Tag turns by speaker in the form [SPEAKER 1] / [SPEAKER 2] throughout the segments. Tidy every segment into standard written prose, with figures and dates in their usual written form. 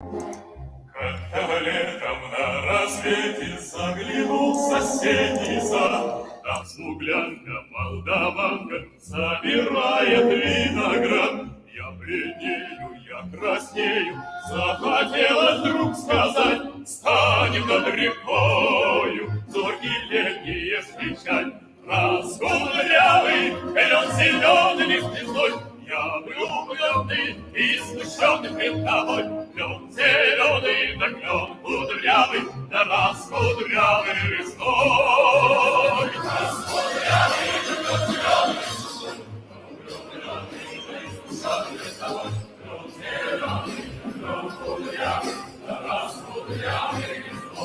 [SPEAKER 1] Как-то летом на рассвете заглянул в соседний сад. Там смуглянка, молдаванка собирает виноград. Я бледнею, я краснею, захотелось вдруг сказать: станем над рекою, зоркие летние встречать. Раскудрявый, клен зеленый звездой, я влюбленный и смущенный пред тобой. Клен зеленый, да клен кудрявый, да раскудрявый весной. Раскудрявый, да клен зеленый, влюбленный и смущенный пред тобой. Клен зеленый, да клен кудрявый, да раскудрявый весной.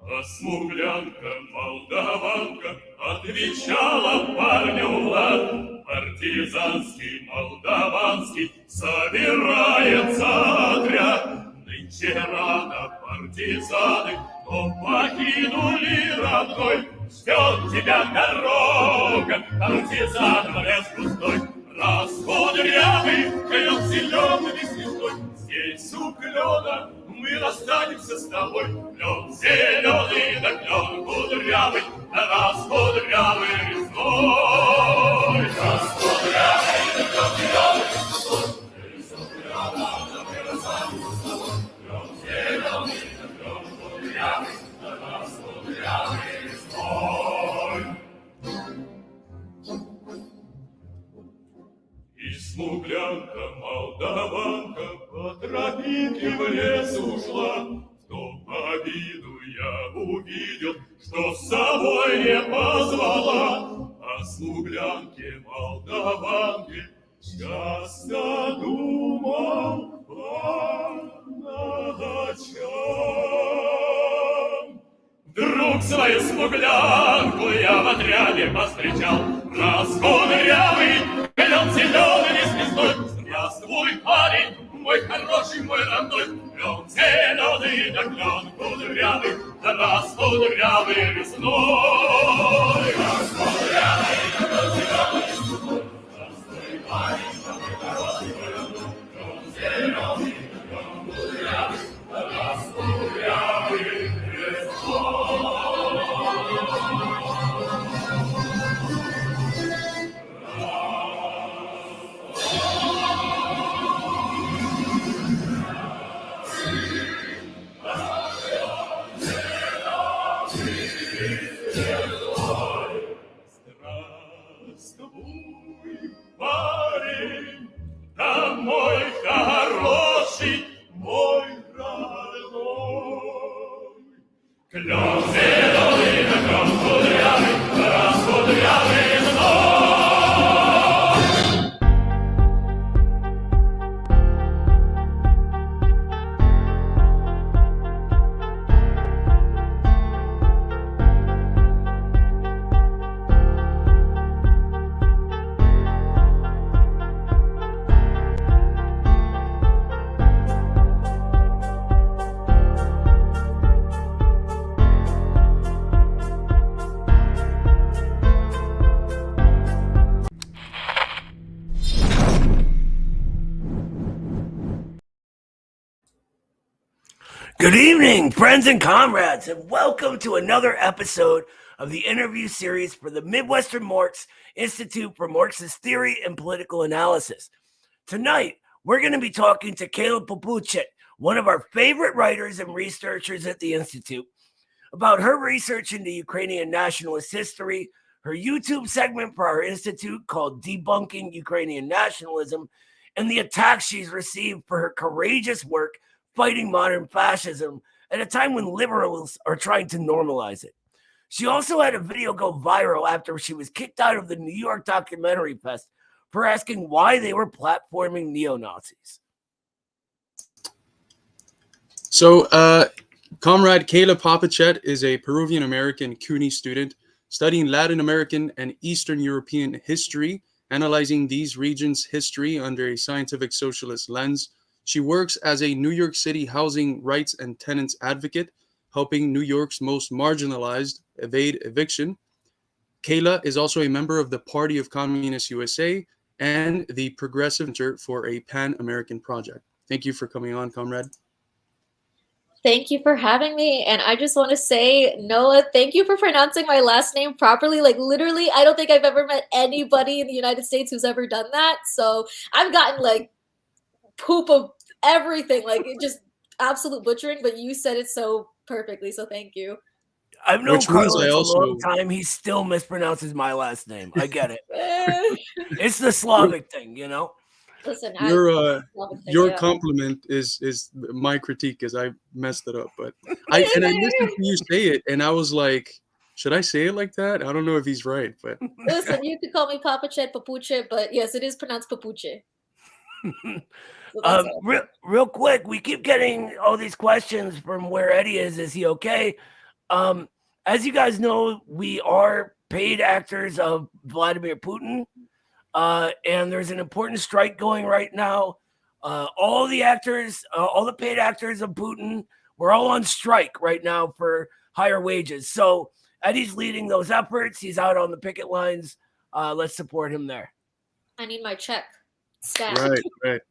[SPEAKER 1] А смуглянка, молдаванка отвечала парню лад. Партизанский, молдаванский собирается отряд. Нынче рано партизаны, но покинули родной. Ждет тебя дорога, партизан в лес пустой. Раскудрявый, клен зеленый звездой, здесь у клена мы расстанемся с тобой. Клен зеленый, да клен кудрявый, да раскудрявый весной. Раскудрявый, да клен зеленый звездой, здесь у клена мы расстанемся с тобой. Клен зеленый, да клен кудрявый, да раскудрявый весной. И смуглянка, молдаванка по тропинке в лес ушла. В том обиду я увидел, что с собой не позвала. О смуглянке, молдаванке часто думал по ночам. Вдруг свою смуглянку я в отряде повстречал. Раскудрявый, клен зеленый звездой. Здравствуй, парень, мой хороший, мой родной. Клен зеленый, да клен кудрявый, да раскудрявый весной. Раскудрявый, да клен зеленый звездой. Здравствуй, парень, мой хороший, мой родной. Клен зеленый, да клен кудрявый, да раскудрявый весной. Парень, да мой хороший, мой родной. Клен зеленый, да клен кудрявый, да раскудрявый весной.
[SPEAKER 2] Good evening, friends and comrades, and welcome to another episode of the interview series for the Midwestern Marx Institute for Marxist Theory and Political Analysis. Tonight, we're going to be talking to Kayla Popuchet, one of our favorite writers and researchers at the Institute, about her research into Ukrainian nationalist history, her YouTube segment for our Institute called Debunking Ukrainian Nationalism, and the attacks she's received for her courageous work fighting modern fascism at a time when liberals are trying to normalize it. She also had a video go viral after she was kicked out of the New York Documentary Fest for asking why they were platforming neo-Nazis.
[SPEAKER 3] So, Comrade Kayla Popuchet is a Peruvian-American CUNY student studying Latin American and Eastern European history, analyzing these regions' history under a scientific socialist lens. She works as a New York City housing rights and tenants advocate, helping New York's most marginalized evade eviction. Kayla is also a member of the Party of Communist USA and the Progressive Center for a Pan-American Project. Thank you for coming on, comrade.
[SPEAKER 4] Thank you for having me. And I just want to say, Noah, thank you for pronouncing my last name properly. Like, literally, I don't think I've ever met anybody in the United States who's ever done that. So I've gotten like poop of everything, like it just absolute butchering, but you said it so perfectly. So thank you.
[SPEAKER 2] I've known
[SPEAKER 3] Which means
[SPEAKER 2] Carlos
[SPEAKER 3] I
[SPEAKER 2] a
[SPEAKER 3] also-
[SPEAKER 2] long time. He still mispronounces my last name. I get it. It's the Slavic thing, you know?
[SPEAKER 4] Listen,
[SPEAKER 3] your compliment is my critique because I messed it up. But I listened to you say it, and I was like, should I say it like that? I don't know if he's right, but
[SPEAKER 4] listen, you could call me Popuchet, Popuchet, but yes, it is pronounced Papuche. So
[SPEAKER 2] real quick, we keep getting all these questions from where Eddie is. Is he okay? As you guys know, we are paid actors of Vladimir Putin. And there's an important strike going right now. All the actors, all the paid actors of Putin, we're all on strike right now for higher wages. So Eddie's leading those efforts. He's out on the picket lines. Let's support him there.
[SPEAKER 4] I need my check. Stat.
[SPEAKER 3] Right.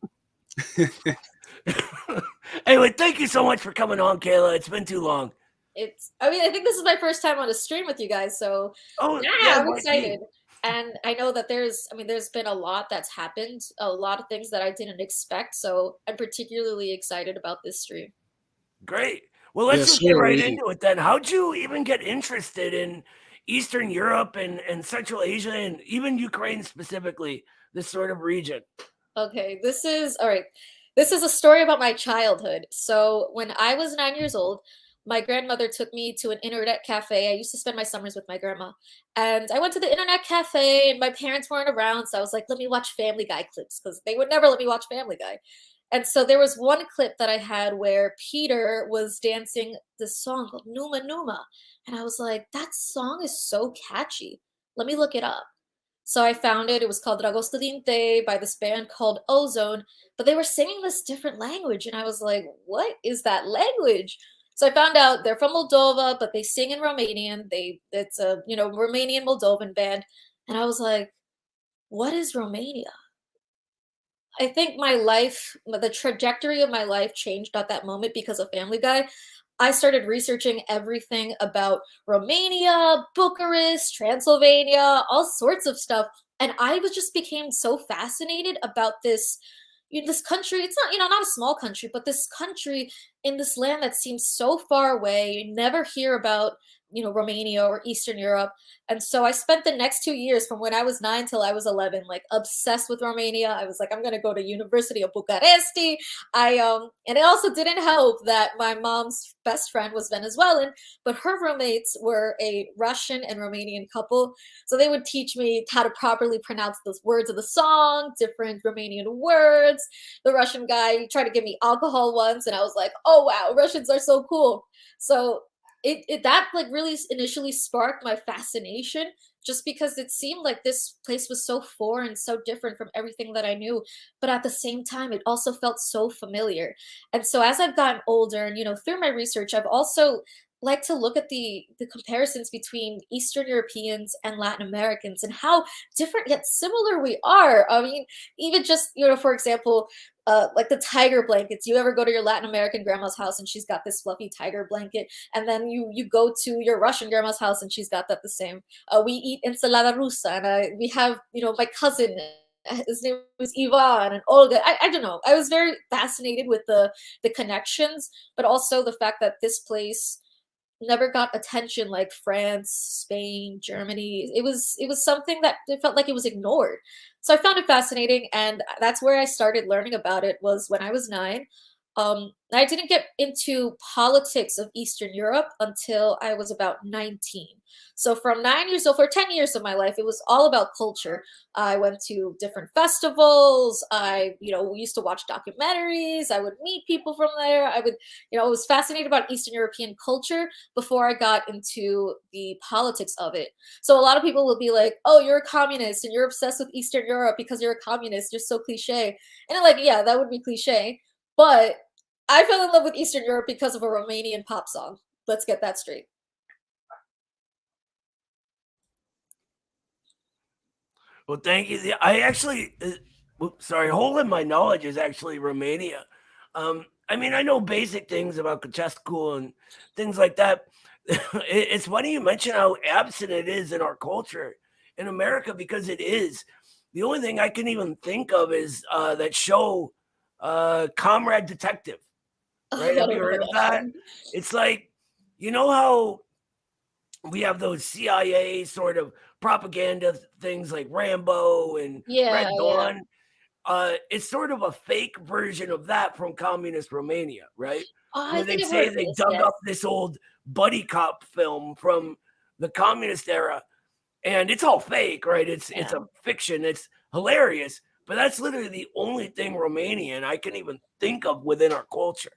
[SPEAKER 2] Anyway, thank you so much for coming on, Kayla. It's been too long.
[SPEAKER 4] I think this is my first time on a stream with you guys. So yeah, I'm excited. And I know that there's been a lot that's happened, a lot of things that I didn't expect. So I'm particularly excited about this stream.
[SPEAKER 2] Great. Well, let's just get right into it then. How'd you even get interested in Eastern Europe and Central Asia and even Ukraine specifically, this sort of region?
[SPEAKER 4] Okay, this is a story about my childhood. So when I was 9 years old, my grandmother took me to an internet cafe. I used to spend my summers with my grandma. And I went to the internet cafe and my parents weren't around. So I was like, let me watch Family Guy clips because they would never let me watch Family Guy. And so there was one clip that I had where Peter was dancing this song called Numa Numa. And I was like, that song is so catchy. Let me look it up. So I found it. It was called Dragosto Dinte by this band called Ozone. But they were singing this different language. And I was like, what is that language? So I found out they're from Moldova, but they sing in Romanian. It's a Romanian Moldovan band, and I was like, "What is Romania?" I think my life, the trajectory of my life, changed at that moment because of Family Guy. I started researching everything about Romania, Bucharest, Transylvania, all sorts of stuff, and I just became so fascinated about this country. It's not a small country, but this country in this land that seems so far away. You never hear about Romania or Eastern Europe. And so I spent the next 2 years from when I was 9 till I was 11 like obsessed with Romania. I was like, I'm going to go to University of Bucharest. And it also didn't help that my mom's best friend was Venezuelan, but her roommates were a Russian and Romanian couple. So they would teach me how to properly pronounce the words of the song, different Romanian words. The Russian guy tried to give me alcohol once, and I was like, oh wow, Russians are so cool. So that like really initially sparked my fascination, just because it seemed like this place was so foreign, so different from everything that I knew, but at the same time it also felt so familiar. And so as I've gotten older and through my research, I've also like to look at the comparisons between Eastern Europeans and Latin Americans and how different yet similar we are. I mean, even just for example, like the tiger blankets. You ever go to your Latin American grandma's house and she's got this fluffy tiger blanket, and then you go to your Russian grandma's house and she's got that the same. We eat ensalada rusa, and we have my cousin. His name was Ivan and Olga. I don't know. I was very fascinated with the connections, but also the fact that this place never got attention like France, Spain, Germany. It was something that it felt like it was ignored. So I found it fascinating, and that's where I started learning about it, was when I was 9. I didn't get into politics of Eastern Europe until I was about 19. So from 9 years old, for 10 years of my life, it was all about culture. I went to different festivals. We used to watch documentaries. I would meet people from there. I was fascinated about Eastern European culture before I got into the politics of it. So a lot of people will be like, oh, you're a communist and you're obsessed with Eastern Europe because you're a communist. You're so cliche. And I'm like, yeah, that would be cliche. But I fell in love with Eastern Europe because of a Romanian pop song. Let's get that straight.
[SPEAKER 2] Well, thank you. I actually, sorry, hole in my knowledge is actually Romania. I mean, I know basic things about Ceausescu and things like that. It's funny you mention how absent it is in our culture in America, because it is. The only thing I can even think of is that show, Comrade Detective. Right?
[SPEAKER 4] I
[SPEAKER 2] Have you
[SPEAKER 4] don't know
[SPEAKER 2] heard of
[SPEAKER 4] that
[SPEAKER 2] that?
[SPEAKER 4] show.
[SPEAKER 2] It's like, you know how we have those CIA sort of propaganda things like Rambo and
[SPEAKER 4] Yeah,
[SPEAKER 2] Red
[SPEAKER 4] yeah.
[SPEAKER 2] Dawn. It's sort of a fake version of that from communist Romania, right?
[SPEAKER 4] Oh, I
[SPEAKER 2] Where they
[SPEAKER 4] think I've
[SPEAKER 2] say
[SPEAKER 4] heard of
[SPEAKER 2] they
[SPEAKER 4] this.
[SPEAKER 2] dug
[SPEAKER 4] Yes.
[SPEAKER 2] up this old buddy cop film from the communist era, and it's all fake, right? It's
[SPEAKER 4] Yeah.
[SPEAKER 2] a fiction. It's hilarious, but that's literally the only thing Romanian I can even think of within our culture.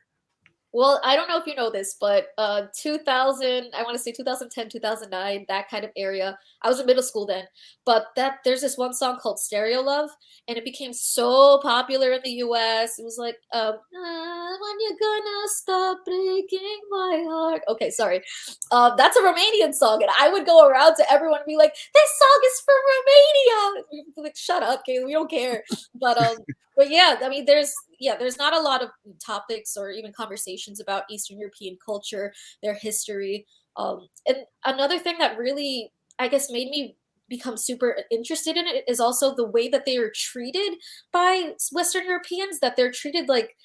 [SPEAKER 4] Well, I don't know if you know this, but 2000, I want to say 2010, 2009, that kind of area. I was in middle school then, but that there's this one song called Stereo Love, and it became so popular in the US. It was like, when you gonna stop breaking my heart? Okay, sorry. That's a Romanian song, and I would go around to everyone and be like, "This song is from Romania." Like, shut up, Kayla, we don't care. But yeah, I mean, there's not a lot of topics or even conversations about Eastern European culture, their history. And another thing that really, I guess, made me become super interested in it is also the way that they are treated by Western Europeans, that they're treated like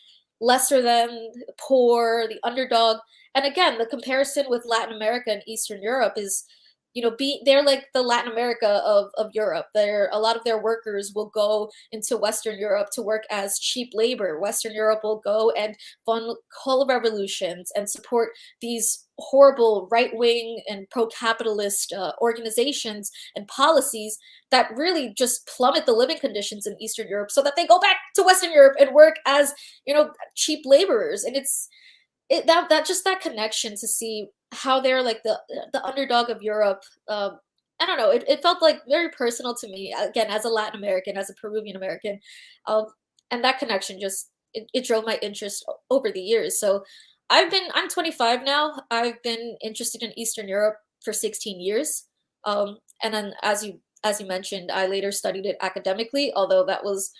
[SPEAKER 4] lesser than, poor, the underdog. And again, the comparison with Latin America and Eastern Europe is, they're like the Latin America of Europe. They're a lot of their workers will go into Western Europe to work as cheap labor. Western Europe will go and fund coal revolutions and support these horrible right-wing and pro-capitalist organizations and policies that really just plummet the living conditions in Eastern Europe, so that they go back to Western Europe and work as, cheap laborers. And that just that connection to see how they're like the underdog of Europe. I don't know. It felt like very personal to me, again, as a Latin American, as a Peruvian American, um, and that connection just it drove my interest over the years. So I'm 25 now. I've been interested in Eastern Europe for 16 years, and then as you mentioned, I later studied it academically, although that was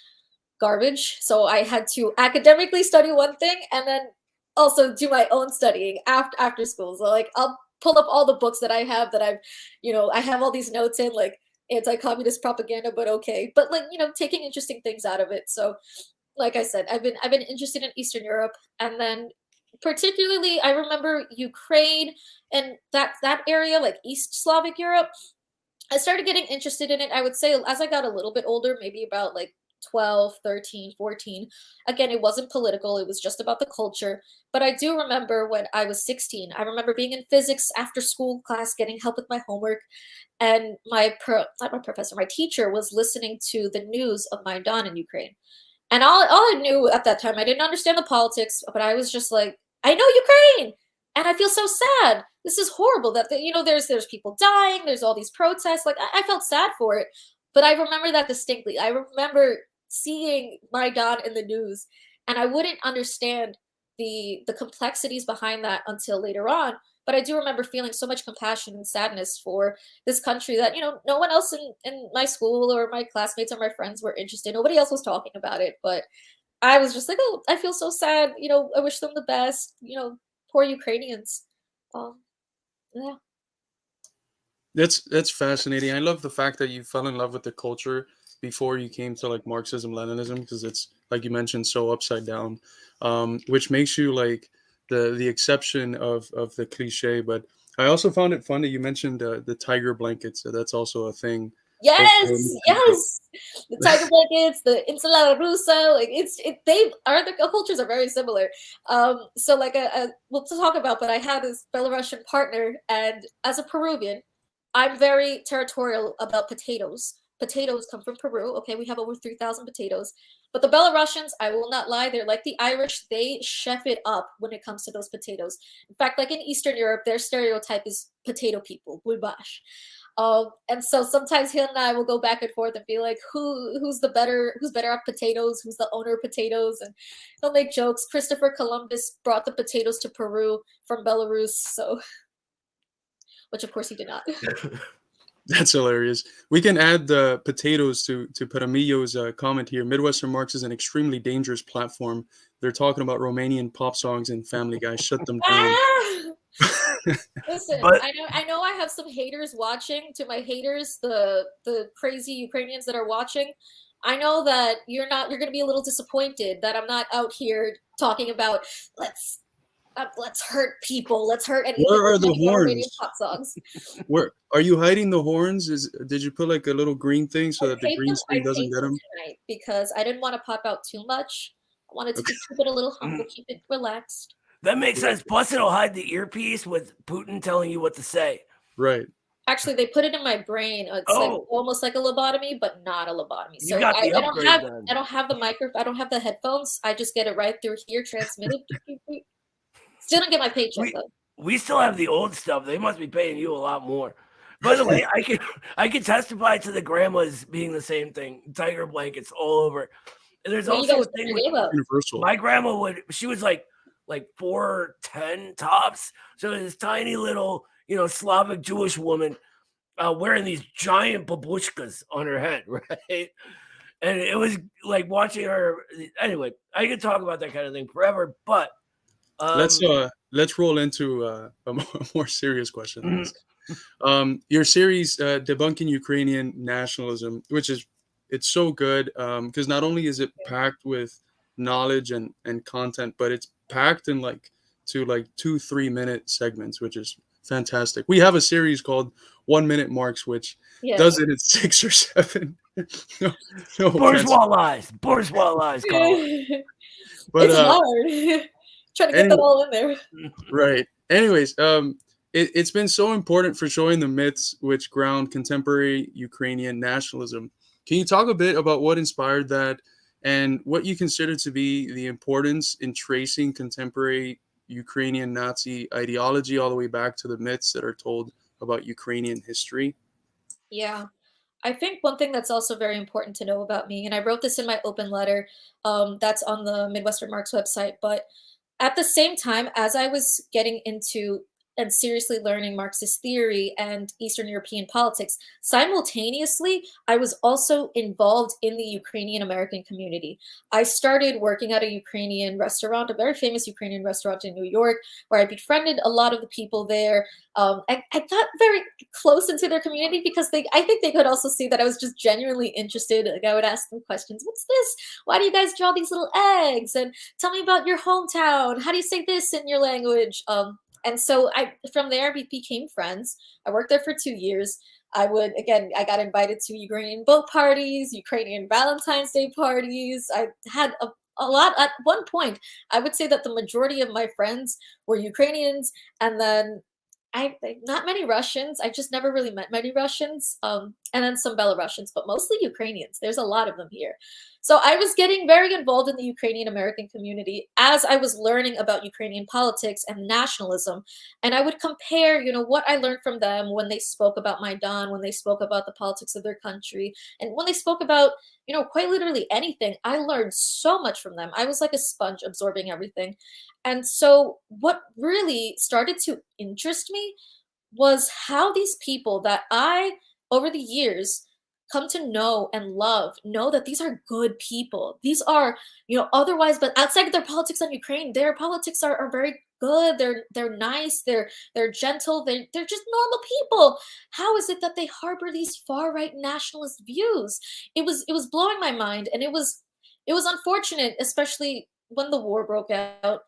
[SPEAKER 4] garbage. So I had to academically study one thing and then also do my own studying after school. So like I'll pull up all the books that I have that I have all these notes in, like anti-communist propaganda, but okay. But like, taking interesting things out of it. So like I said, I've been interested in Eastern Europe, and then particularly I remember Ukraine and that area, like East Slavic Europe. I started getting interested in it, I would say, as I got a little bit older, maybe about like 12, 13, 14. Again, it wasn't political, it was just about the culture. But I do remember when I was 16, I remember being in physics after school class, getting help with my homework, and not my professor, my teacher was listening to the news of Maidan in Ukraine. And all I knew at that time, I didn't understand the politics, but I was just like, I know Ukraine, and I feel so sad. This is horrible that there's people dying. There's all these protests. Like I felt sad for it, but I remember that distinctly. I remember seeing Maidan in the news, and I wouldn't understand the complexities behind that until later on. But I do remember feeling so much compassion and sadness for this country that no one else in my school or my classmates or my friends were interested. Nobody else was talking about it, but I was just like, oh, I feel so sad. I wish them the best. Poor Ukrainians. Um, yeah.
[SPEAKER 3] That's fascinating. I love the fact that you fell in love with the culture before you came to like Marxism, Leninism, because it's like you mentioned, so upside down, which makes you like the exception of the cliche. But I also found it fun that you mentioned the tiger blankets. So that's also a thing. Both
[SPEAKER 4] Yes,
[SPEAKER 3] Peruvian and
[SPEAKER 4] yes. The tiger blankets, the ensalada rusa, like they are the cultures are very similar. So like we'll talk about, but I had this Belarusian partner, and as a Peruvian, I'm very territorial about potatoes. Potatoes come from Peru. Okay, we have over 3,000 potatoes. But the Belarusians, I will not lie, they're like the Irish. They chef it up when it comes to those potatoes. In fact, like in Eastern Europe, their stereotype is potato people, bulbash. And so sometimes he and I will go back and forth and be like, who's better at potatoes, who's the owner of potatoes, and he'll make jokes. Christopher Columbus brought the potatoes to Peru from Belarus, so which of course he did not.
[SPEAKER 3] That's hilarious. We can add the potatoes to Paramillo's comment here. Midwestern Marx is an extremely dangerous platform. They're talking about Romanian pop songs and Family Guy. Shut them down.
[SPEAKER 4] Ah! Listen,
[SPEAKER 2] But
[SPEAKER 4] I know I have some haters watching. To my haters, the crazy Ukrainians that are watching, I know that you're going to be a little disappointed that I'm not out here talking about let's let's hurt people, let's hurt anything,
[SPEAKER 3] Where are the
[SPEAKER 4] depending on Romanian
[SPEAKER 3] horns?
[SPEAKER 4] pop songs.
[SPEAKER 3] Where are you hiding the horns? Did you put like a little green thing so that the green
[SPEAKER 4] I
[SPEAKER 3] screen doesn't
[SPEAKER 4] taped
[SPEAKER 3] get
[SPEAKER 4] them
[SPEAKER 3] them?
[SPEAKER 4] tonight because I didn't want to pop out too much. I wanted to
[SPEAKER 3] Okay.
[SPEAKER 4] just keep it a little humble, keep it relaxed.
[SPEAKER 2] that makes sense. Plus, it'll hide the earpiece with Putin telling you what to say.
[SPEAKER 3] Right.
[SPEAKER 4] Actually, they put it in my brain. It's like
[SPEAKER 2] Oh,
[SPEAKER 4] almost like a lobotomy, but not a lobotomy.
[SPEAKER 2] you
[SPEAKER 4] So
[SPEAKER 2] got the
[SPEAKER 4] I don't
[SPEAKER 2] upgrade
[SPEAKER 4] have
[SPEAKER 2] then.
[SPEAKER 4] I don't have the I don't have the headphones. I just get it right through here, transmitted. Still don't get my paycheck though.
[SPEAKER 2] We still have the old stuff. They must be paying you a lot more. By the way, I can testify to the grandmas being the same thing. Tiger blankets all over. And there's
[SPEAKER 4] What you
[SPEAKER 2] also a
[SPEAKER 4] guys
[SPEAKER 2] thing
[SPEAKER 4] forgave
[SPEAKER 2] with
[SPEAKER 4] of?
[SPEAKER 3] Universal.
[SPEAKER 2] my grandma she was like 4'10" tops. So this tiny little, Slavic Jewish woman wearing these giant babushkas on her head, right? And it was like watching her. Anyway, I could talk about that kind of thing forever, but
[SPEAKER 3] Let's roll into a more serious question than this. Your series, Debunking Ukrainian Nationalism, it's so good because not only is it packed with knowledge and content, but it's packed in like 2-3 minute segments, which is fantastic. We have a series called 1 Minute Marks, which does it in 6 or 7. no
[SPEAKER 2] bourgeois lies, Colin.
[SPEAKER 3] But
[SPEAKER 4] It's hard. Trying to get that all in there.
[SPEAKER 3] right. Anyways, it's been so important for showing the myths which ground contemporary Ukrainian nationalism. Can you talk a bit about what inspired that and what you consider to be the importance in tracing contemporary Ukrainian Nazi ideology all the way back to the myths that are told about Ukrainian history?
[SPEAKER 4] Yeah. I think one thing that's also very important to know about me, and I wrote this in my open letter, that's on the Midwestern Marx website, but at the same time, as I was getting into and seriously learning Marxist theory and Eastern European politics, simultaneously, I was also involved in the Ukrainian American community. I started working at a Ukrainian restaurant, a very famous Ukrainian restaurant in New York, where I befriended a lot of the people there. I got very close into their community because I think they could also see that I was just genuinely interested. Like I would ask them questions. What's this? Why do you guys draw these little eggs? And tell me about your hometown. How do you say this in your language? And so from there we became friends. I worked there for 2 years. I got invited to Ukrainian boat parties, Ukrainian Valentine's Day parties. I had a lot at one point. I would say that the majority of my friends were Ukrainians, and then not many Russians. I just never really met many Russians, and then some Belarusians, but mostly Ukrainians. There's a lot of them here. So I was getting very involved in the Ukrainian American community as I was learning about Ukrainian politics and nationalism. And I would compare, what I learned from them when they spoke about Maidan, when they spoke about the politics of their country, and when they spoke about, quite literally anything. I learned so much from them. I was like a sponge absorbing everything. And so what really started to interest me was how these people that over the years, come to know and love, know that these are good people. These are, otherwise, but outside of their politics on Ukraine, their politics are very good. They're nice. They're gentle. They're just normal people. How is it that they harbor these far right nationalist views? It was blowing my mind, and it was unfortunate, especially when the war broke out.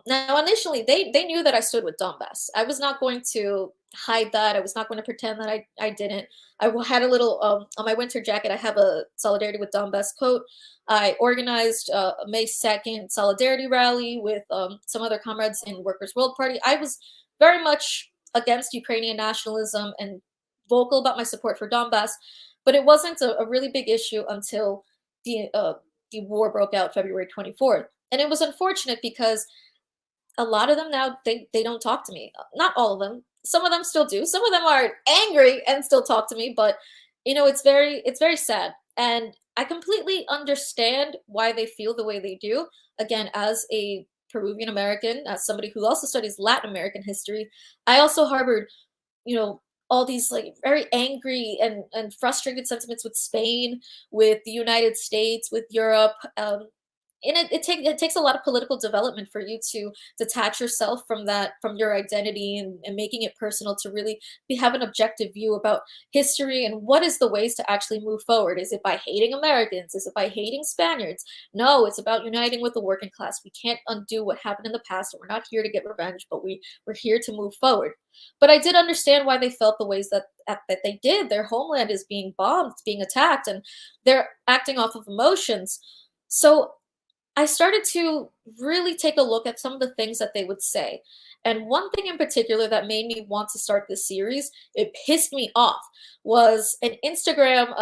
[SPEAKER 4] Now, initially, they knew that I stood with Donbass. I was not going to hide that. I was not going to pretend that I didn't. Had a little on my winter jacket. I have a Solidarity with Donbass coat. I organized a May 2nd solidarity rally with some other comrades in Workers' World Party. I was very much against Ukrainian nationalism and vocal about my support for Donbass, but it wasn't a really big issue until the war broke out February 24th. And it was unfortunate because a lot of them now they don't talk to me. Not all of them. Some of them still do. Some of them are angry and still talk to me, but it's very sad. And I completely understand why they feel the way they do. Again, as a Peruvian American, as somebody who also studies Latin American history, I also harbored, all these like very angry and frustrated sentiments with Spain, with the United States, with Europe. And it takes a lot of political development for you to detach yourself from that, from your identity, and making it personal, to really have an objective view about history and what is the ways to actually move forward. Is it by hating Americans? Is it by hating Spaniards? No, it's about uniting with the working class. We can't undo what happened in the past, and we're not here to get revenge, but we're here to move forward. But I did understand why they felt the ways that they did. Their homeland is being bombed, it's being attacked, and they're acting off of emotions. So I started to really take a look at some of the things that they would say. And one thing in particular that made me want to start this series, it pissed me off, was an Instagram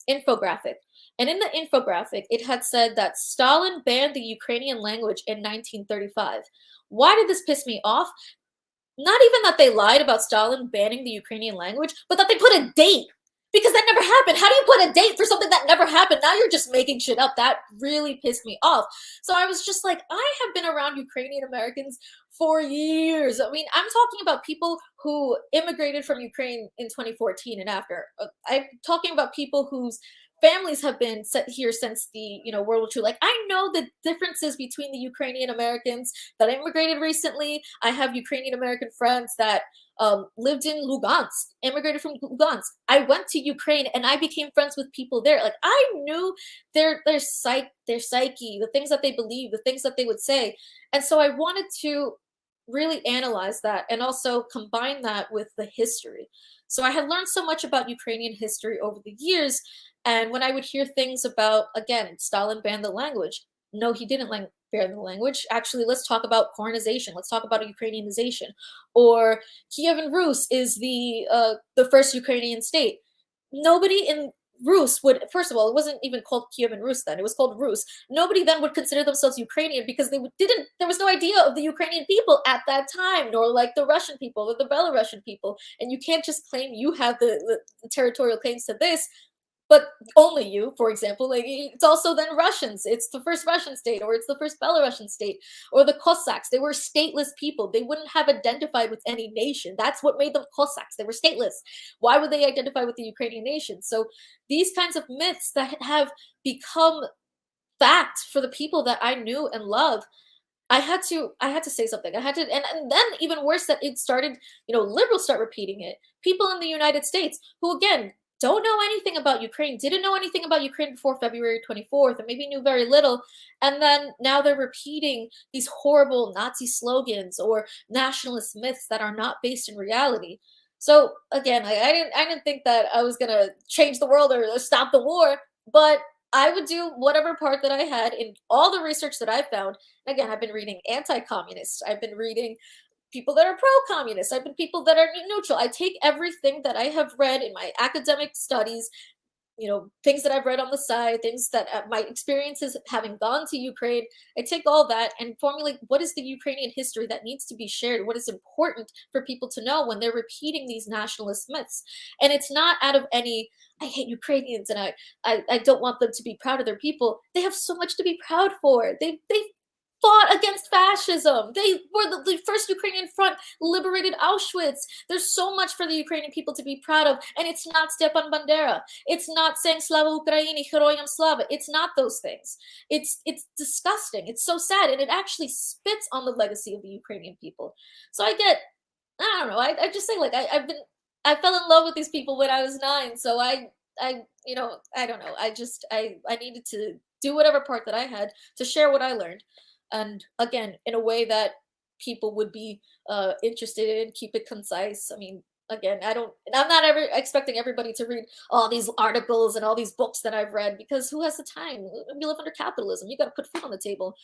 [SPEAKER 4] infographic. And in the infographic, it had said that Stalin banned the Ukrainian language in 1935. Why did this piss me off? Not even that they lied about Stalin banning the Ukrainian language, but that they put a date, because that never happened. How do you put a date for something that never happened? Now you're just making shit up. That really pissed me off. So I was just like, I have been around Ukrainian Americans for years. I mean, I'm talking about people who immigrated from Ukraine in 2014 and after. I'm talking about people whose families have been set here since the World War II. Like, I know the differences between the Ukrainian Americans that immigrated recently. I have Ukrainian American friends that lived in Lugansk, immigrated from Lugansk. I went to Ukraine and I became friends with people there. Like, I knew their psyche, the things that they believe, the things that they would say. And so I wanted to really analyze that and also combine that with the history. So I had learned so much about Ukrainian history over the years. And when I would hear things about, again, Stalin banned the language. No, he didn't ban the language. Actually, let's talk about Koreanization. Let's talk about Ukrainianization. Or Kievan Rus is the first Ukrainian state. Nobody in Rus would, first of all, it wasn't even called Kievan Rus then. It was called Rus. Nobody then would consider themselves Ukrainian because there was no idea of the Ukrainian people at that time, nor like the Russian people or the Belarusian people. And you can't just claim you have the territorial claims to this, but only you, for example. Like, it's also then Russians. It's the first Russian state, or it's the first Belarusian state, or the Cossacks. They were stateless people. They wouldn't have identified with any nation. That's what made them Cossacks. They were stateless. Why would they identify with the Ukrainian nation? So these kinds of myths that have become fact for the people that I knew and loved, I had to say something. I had to, and then even worse, that it started, liberals start repeating it. People in the United States who, again, don't know anything about Ukraine, didn't know anything about Ukraine before February 24th, or maybe knew very little. And then now they're repeating these horrible Nazi slogans or nationalist myths that are not based in reality. So again, I didn't think that I was gonna change the world or stop the war, but I would do whatever part that I had in all the research that I found. And again, I've been reading anti-communists. I've been reading people that are pro-communist. I've been people that are neutral. I take everything that I have read in my academic studies, things that I've read on the side, things that my experiences having gone to Ukraine. I take all that and formulate what is the Ukrainian history that needs to be shared, what is important for people to know when they're repeating these nationalist myths. And it's not out of any, I hate Ukrainians and I don't want them to be proud of their people. They have so much to be proud for. They fought against fascism. They were the first Ukrainian front, liberated Auschwitz. There's so much for the Ukrainian people to be proud of. And it's not Stepan Bandera. It's not saying Slava Ukraini, Heroyam Slava. It's not those things. It's disgusting. It's so sad. And it actually spits on the legacy of the Ukrainian people. So I don't know. I just say, like, I fell in love with these people when I was 9. So I don't know. I needed to do whatever part that I had to share what I learned. And again, in a way that people would be interested in, keep it concise. I mean, again, I'm not ever expecting everybody to read all these articles and all these books that I've read, because who has the time? We live under capitalism. You got to put food on the table.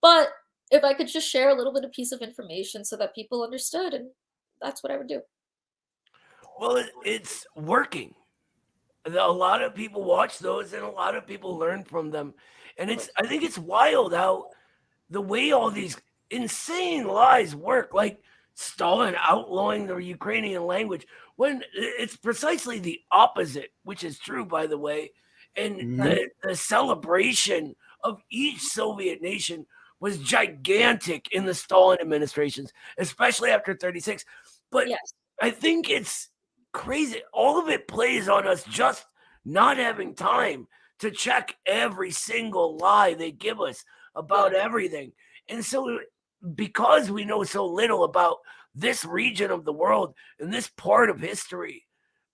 [SPEAKER 4] But if I could just share a little bit of piece of information so that people understood, and that's what I would do.
[SPEAKER 2] Well, it's working. A lot of people watch those and a lot of people learn from them. And I think it's wild how the way all these insane lies work, like Stalin outlawing the Ukrainian language, when it's precisely the opposite, which is true, by the way. And the celebration of each Soviet nation was gigantic in the Stalin administrations, especially after 36. But yes, I think it's crazy. All of it plays on us just not having time to check every single lie they give us about everything. And so, because we know so little about this region of the world and this part of history,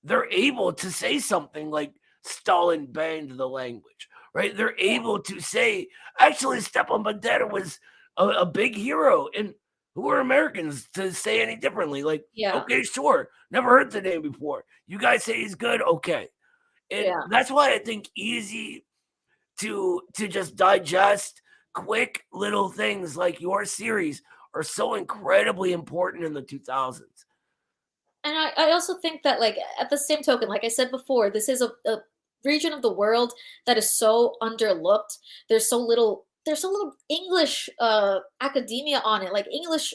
[SPEAKER 2] they're able to say something like Stalin banned the language, right? They're able to say, actually, Stepan Bandera was a big hero. And who are Americans to say any differently? Like, okay, sure, never heard the name before. You guys say he's good, okay. And that's why I think easy to just digest quick little things like your series are so incredibly important in the 2000s.
[SPEAKER 4] And I also think that, like, at the same token, like I said before, this is a region of the world that is so underlooked. There's so little English academia on it, like English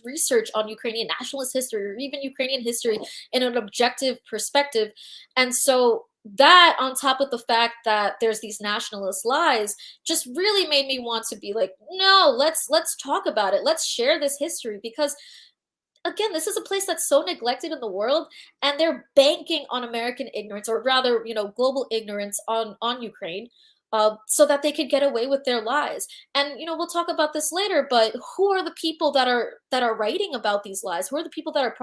[SPEAKER 4] research on Ukrainian nationalist history, or even Ukrainian history in an objective perspective. And so that, on top of the fact that there's these nationalist lies, just really made me want to be like, no, let's talk about it. Let's share this history, because again, this is a place that's so neglected in the world, and they're banking on American ignorance, or rather, global ignorance on Ukraine, so that they could get away with their lies. And we'll talk about this later, but who are the people that are writing about these lies? Who are the people that are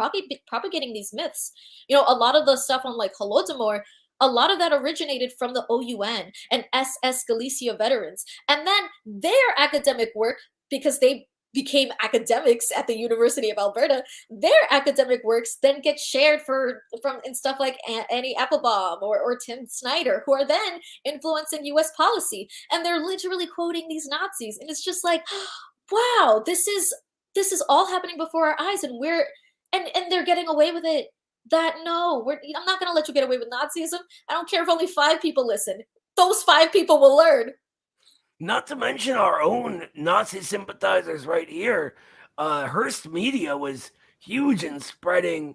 [SPEAKER 4] propagating these myths? A lot of the stuff on, like, Holodomor, a lot of that originated from the OUN and SS Galicia veterans, and then their academic work, because they became academics at the University of Alberta, their academic works then get shared from stuff like Annie Applebaum or Tim Snyder, who are then influencing U.S. policy, and they're literally quoting these Nazis, and it's just like, wow, this is all happening before our eyes, and they're getting away with it. That no, I'm not going to let you get away with Nazism. I don't care if only 5 people listen. Those 5 people will learn.
[SPEAKER 2] Not to mention our own Nazi sympathizers right here. Hearst Media was huge in spreading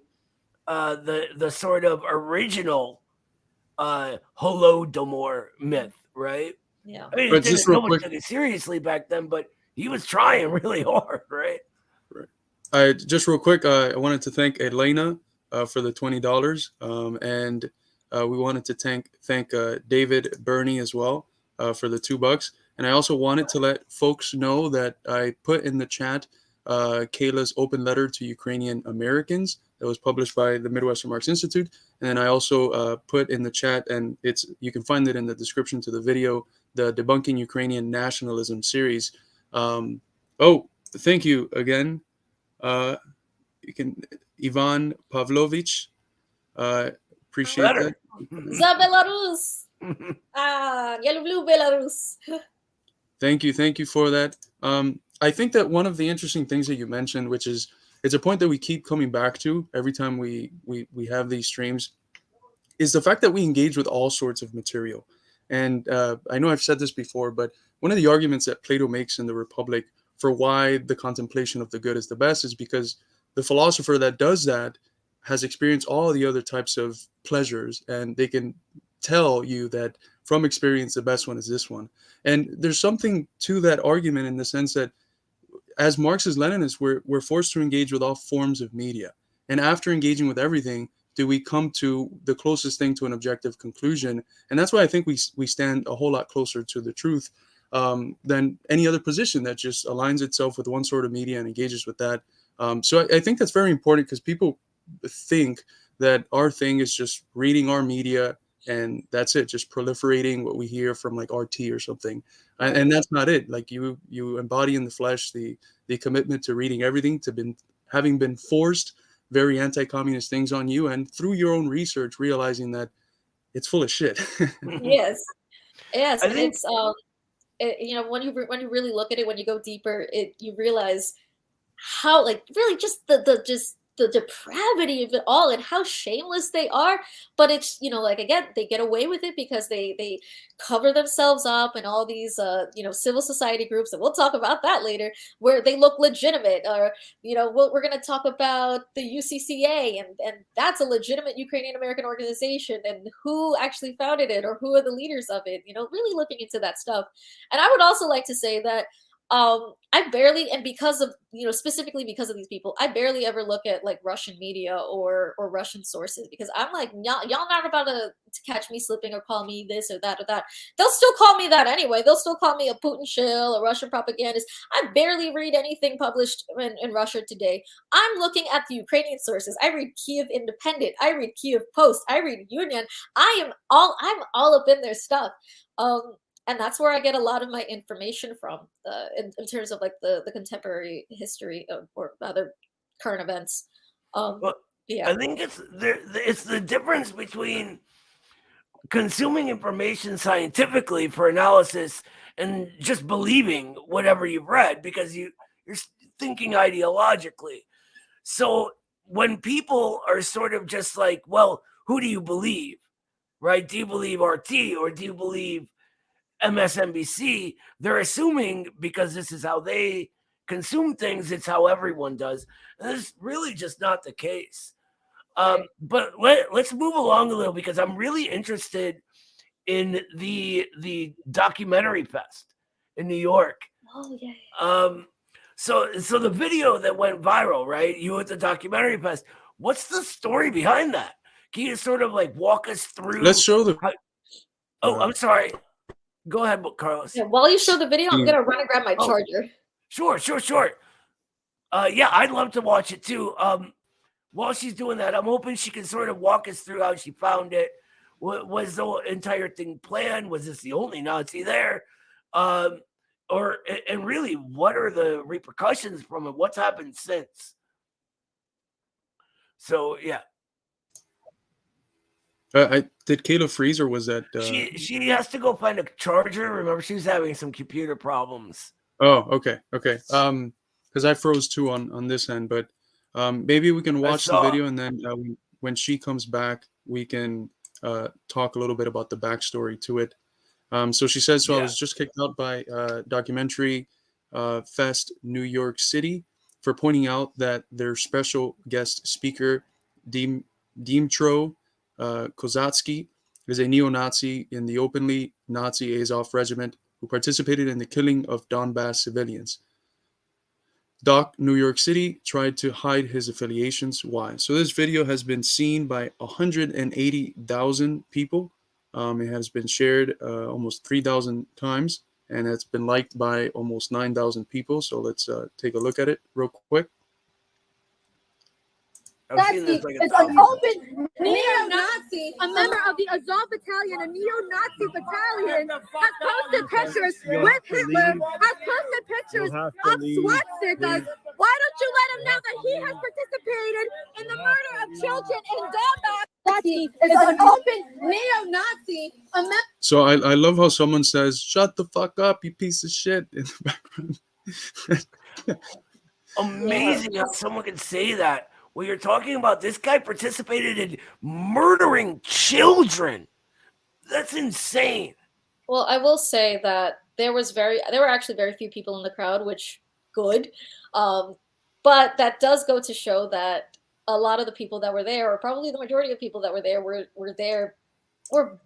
[SPEAKER 2] the sort of original Holodomor myth, right?
[SPEAKER 4] Yeah.
[SPEAKER 2] I mean, no one took it seriously back then, but he was trying really hard, right?
[SPEAKER 3] Just real quick, I wanted to thank Elena for the $20, and we wanted to thank David Burney as well for the $2. And I also wanted to let folks know that I put in the chat Kayla's open letter to Ukrainian Americans that was published by the Midwestern Marx Institute. And then I also put in the chat, and you can find it in the description to the video, the Debunking Ukrainian Nationalism series. Thank you again. You can Ivan Pavlovich. Appreciate that.
[SPEAKER 4] За Belarus. Я люблю Belarus.
[SPEAKER 3] Thank you for that. I think that one of the interesting things that you mentioned, which is, it's a point that we keep coming back to every time we have these streams, is the fact that we engage with all sorts of material. And I know I've said this before, but one of the arguments that Plato makes in the Republic for why the contemplation of the good is the best is because the philosopher that does that has experienced all the other types of pleasures, and they can tell you that from experience the best one is this one. And there's something to that argument in the sense that as Marxist-Leninists, we're forced to engage with all forms of media. And after engaging with everything, do we come to the closest thing to an objective conclusion? And that's why I think we stand a whole lot closer to the truth than any other position that just aligns itself with one sort of media and engages with that. So I think that's very important, because people think that our thing is just reading our media and that's it, just proliferating what we hear from like RT or something. And that's not it. Like you embody in the flesh the commitment to reading everything, to having been forced very anti-communist things on you, and through your own research realizing that it's full of shit.
[SPEAKER 4] Yes, and it's when you really look at it, when you go deeper, you realize how, like, really just the depravity of it all, and how shameless they are. But it's, like, again, they get away with it because they cover themselves up in all these civil society groups, and we'll talk about that later, where they look legitimate. Or we're going to talk about the UCCA, and that's a legitimate Ukrainian American organization, and who actually founded it, or who are the leaders of it, really looking into that stuff. And I would also like to say that I barely, and because of, specifically because of these people, I barely ever look at like Russian media or Russian sources, because I'm like, y'all not about to catch me slipping or call me this or that or that. They'll still call me that anyway. They'll still call me a Putin shill, a Russian propagandist. I barely read anything published in Russia today. I'm looking at the Ukrainian sources. I read Kiev Independent. I read Kiev Post. I read Union. I'm all up in their stuff. And that's where I get a lot of my information from, in terms of like the contemporary history of, or rather current events.
[SPEAKER 2] Well,
[SPEAKER 4] Yeah.
[SPEAKER 2] I think it's the difference between consuming information scientifically for analysis and just believing whatever you've read, because you're thinking ideologically. So when people are sort of just like, well, who do you believe, right? Do you believe RT or do you believe MSNBC? They're assuming, because this is how they consume things, it's how everyone does. And that's really just not the case.
[SPEAKER 4] Right.
[SPEAKER 2] But let's move along a little, because I'm really interested in the documentary fest in New York.
[SPEAKER 4] Oh yeah.
[SPEAKER 2] So the video that went viral, right? You at the documentary fest. What's the story behind that? Can you sort of like walk us through?
[SPEAKER 3] Let's show the.
[SPEAKER 2] I'm sorry. Go ahead, Carlos.
[SPEAKER 4] Yeah, while you show the video, I'm gonna run and grab my charger.
[SPEAKER 2] Sure. Yeah, I'd love to watch it too. While she's doing that, I'm hoping she can sort of walk us through how she found it. Was the entire thing planned? Was this the only Nazi there? And really, what are the repercussions from it? What's happened since? So yeah.
[SPEAKER 3] Did Kayla freeze, or was that?
[SPEAKER 2] She has to go find a charger. Remember, she was having some computer problems.
[SPEAKER 3] Oh, okay. Because I froze too on this end, but maybe we can watch the video, and then when she comes back, we can talk a little bit about the backstory to it. So she says, I was just kicked out by Documentary Fest New York City for pointing out that their special guest speaker, Dmytro Kozatsky, is a neo-Nazi in the openly Nazi Azov regiment who participated in the killing of Donbass civilians. Doc New York City tried to hide his affiliations. Why? So this video has been seen by 180,000 people. It has been shared almost 3,000 times, and it's been liked by almost 9,000 people. So let's take a look at it real quick.
[SPEAKER 5] Nazi is an open neo-Nazi, a member of the Azov battalion, a neo-Nazi battalion, has posted pictures with Hitler, has posted pictures of swastikas. Why don't you let him know that he has participated in the murder of children in Donbass? Nazi is an open neo-Nazi, a member.
[SPEAKER 3] So I love how someone says, "Shut the fuck up, you piece of shit," in the background.
[SPEAKER 2] Amazing how someone can say that. Well, you're talking about this guy participated in murdering children. That's insane.
[SPEAKER 4] Well, I will say that there were actually very few people in the crowd, which good. But that does go to show that a lot of the people that were there, or probably the majority of people that were there, were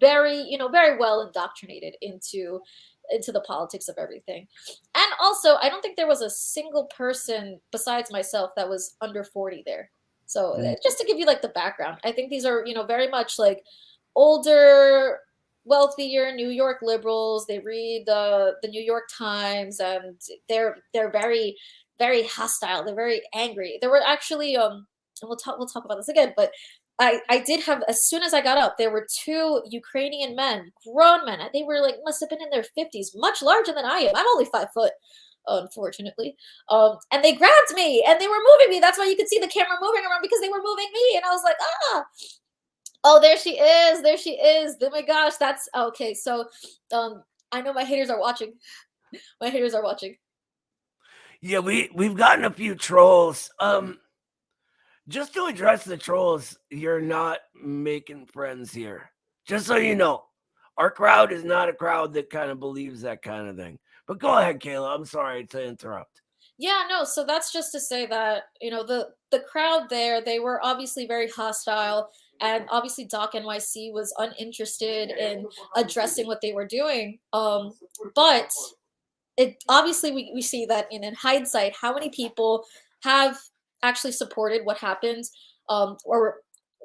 [SPEAKER 4] very, very well indoctrinated into the politics of everything. And also, I don't think there was a single person besides myself that was under 40 there. So just to give you like the background, I think these are, very much like older, wealthier New York liberals. They read the New York Times, and they're very, very hostile. They're very angry. There were actually and we'll talk about this again, but I did have, as soon as I got up, there were two Ukrainian men, grown men. They were like, must have been in their 50s, much larger than I am. I'm only 5 foot, unfortunately. And they grabbed me and they were moving me. That's why you could see the camera moving around, because they were moving me. And I was like, oh, there she is. There she is. Oh my gosh, that's okay. So I know my haters are watching. My haters are watching.
[SPEAKER 2] Yeah, we've gotten a few trolls. Just to address the trolls, you're not making friends here. Just so you know, our crowd is not a crowd that kind of believes that kind of thing. But go ahead, Kayla. I'm sorry to interrupt.
[SPEAKER 4] Yeah, no, so that's just to say that, the crowd there, they were obviously very hostile, and obviously Doc NYC was uninterested in addressing what they were doing. But it obviously we see that in hindsight, how many people have actually supported what happened, or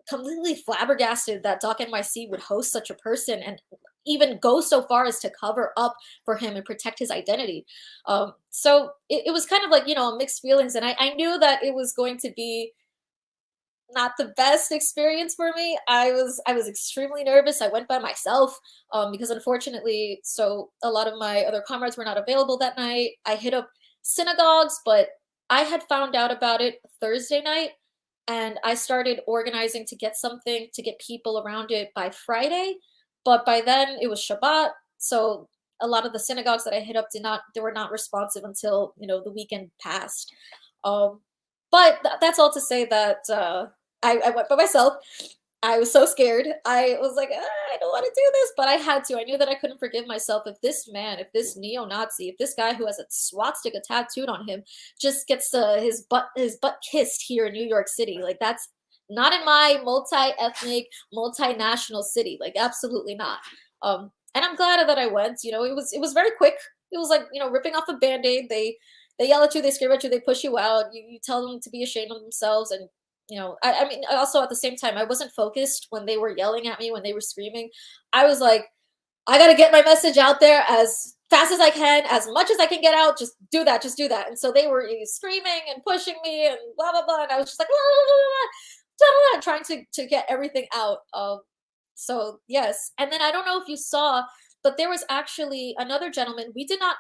[SPEAKER 4] completely flabbergasted that Doc NYC would host such a person and even go so far as to cover up for him and protect his identity. So it was kind of like, mixed feelings. And I knew that it was going to be not the best experience for me. I was extremely nervous. I went by myself, because unfortunately, so a lot of my other comrades were not available that night. I hit up synagogues, but I had found out about it Thursday night, and I started organizing to get something to get people around it by Friday. But by then it was Shabbat, so a lot of the synagogues that I hit up they were not responsive until the weekend passed. Um, but that's all to say that I went by myself. I was so scared. I was like, I don't want to do this, but I had to. I knew that I couldn't forgive myself if this man, if this neo-Nazi, if this guy who has a swastika tattooed on him just gets his butt kissed here in New York City. Like, that's not in my multi-ethnic, multinational city. Like, absolutely not. And I'm glad that I went. It was very quick. It was like, ripping off a Band-Aid. They yell at you, they scream at you, they push you out. You tell them to be ashamed of themselves, and I mean, also at the same time, I wasn't focused when they were yelling at me, when they were screaming. I was like, I got to get my message out there as fast as I can, as much as I can get out. Just do that. And so they were screaming and pushing me and blah, blah, blah. And I was just like, blah, blah, blah, blah, trying to get everything out. So yes. And then I don't know if you saw, but there was actually another gentleman. We did not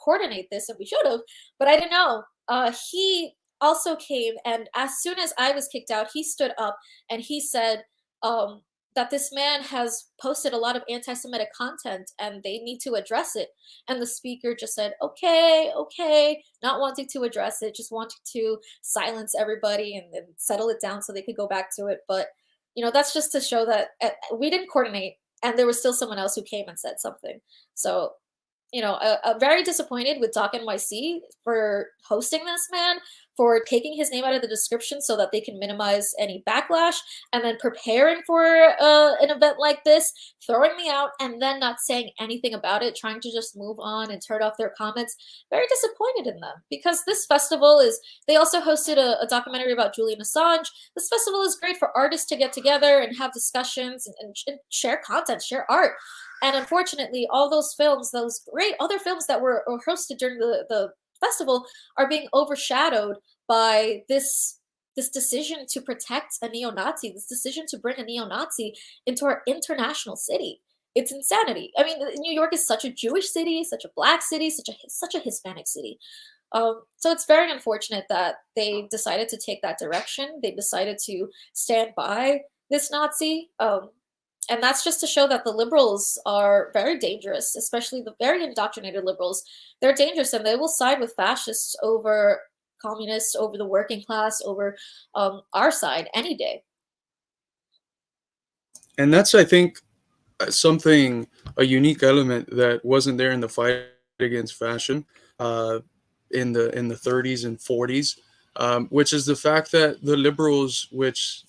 [SPEAKER 4] coordinate this, and we should have, but I didn't know. He also came, and as soon as I was kicked out, he stood up and he said that this man has posted a lot of anti-Semitic content and they need to address it. And the speaker just said, okay, not wanting to address it, just wanting to silence everybody and settle it down so they could go back to it. But that's just to show that we didn't coordinate, and there was still someone else who came and said something. So very disappointed with Doc NYC for hosting this man, for taking his name out of the description so that they can minimize any backlash, and then preparing for an event like this, throwing me out, and then not saying anything about it, trying to just move on and turn off their comments. Very disappointed in them, because this festival they also hosted a documentary about Julian Assange. This festival is great for artists to get together and have discussions and share content, share art. And unfortunately, all those films, those great other films that were hosted during the festival, are being overshadowed by this decision to protect a neo-Nazi, this decision to bring a neo-Nazi into our international city. It's insanity. I mean, New York is such a Jewish city, such a Black city, such a Hispanic city. So it's very unfortunate that they decided to take that direction. They decided to stand by this Nazi. And that's just to show that the liberals are very dangerous, especially the very indoctrinated liberals. They're dangerous, and they will side with fascists over communists, over the working class, over our side any day.
[SPEAKER 3] And that's, I think, a unique element that wasn't there in the fight against fashion in the 30s and 40s, which is the fact that the liberals, which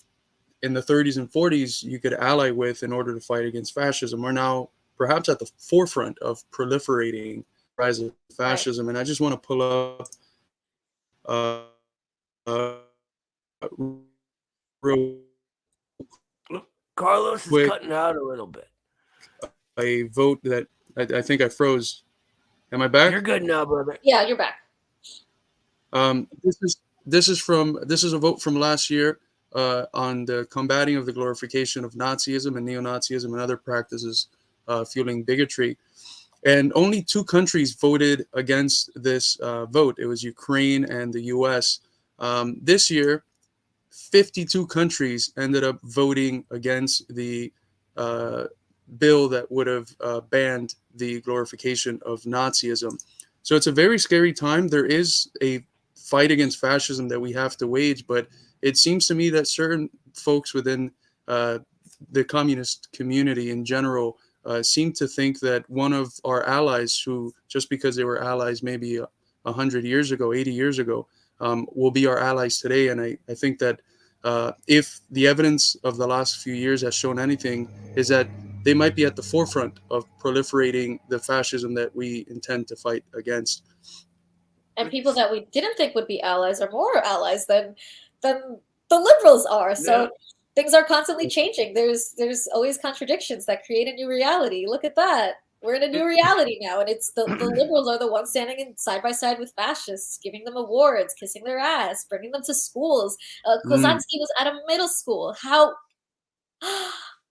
[SPEAKER 3] in the 30s and 40s you could ally with in order to fight against fascism, are now perhaps at the forefront of proliferating rise of fascism. Right. And I just want to pull up real
[SPEAKER 2] Carlos is
[SPEAKER 3] quick,
[SPEAKER 2] cutting out a little bit.
[SPEAKER 3] A vote that I think I froze. Am I back?
[SPEAKER 2] You're good now, brother.
[SPEAKER 4] Yeah, you're back.
[SPEAKER 3] This is a vote from last year on the combating of the glorification of Nazism and neo-Nazism and other practices fueling bigotry. And only 2 countries voted against this vote. It was Ukraine and the US. This year, 52 countries ended up voting against the bill that would have banned the glorification of Nazism. So it's a very scary time. There is a fight against fascism that we have to wage, but it seems to me that certain folks within the communist community in general seem to think that one of our allies, who just because they were allies maybe 100 years ago, 80 years ago, will be our allies today. And I think that if the evidence of the last few years has shown anything, is that they might be at the forefront of proliferating the fascism that we intend to fight against.
[SPEAKER 4] And people that we didn't think would be allies are more allies than the liberals are. So things are constantly changing. There's always contradictions that create a new reality. Look at that. We're in a new reality now, and it's the liberals are the ones standing in side by side with fascists, giving them awards, kissing their ass, bringing them to schools. Kozanski was at a middle school. How?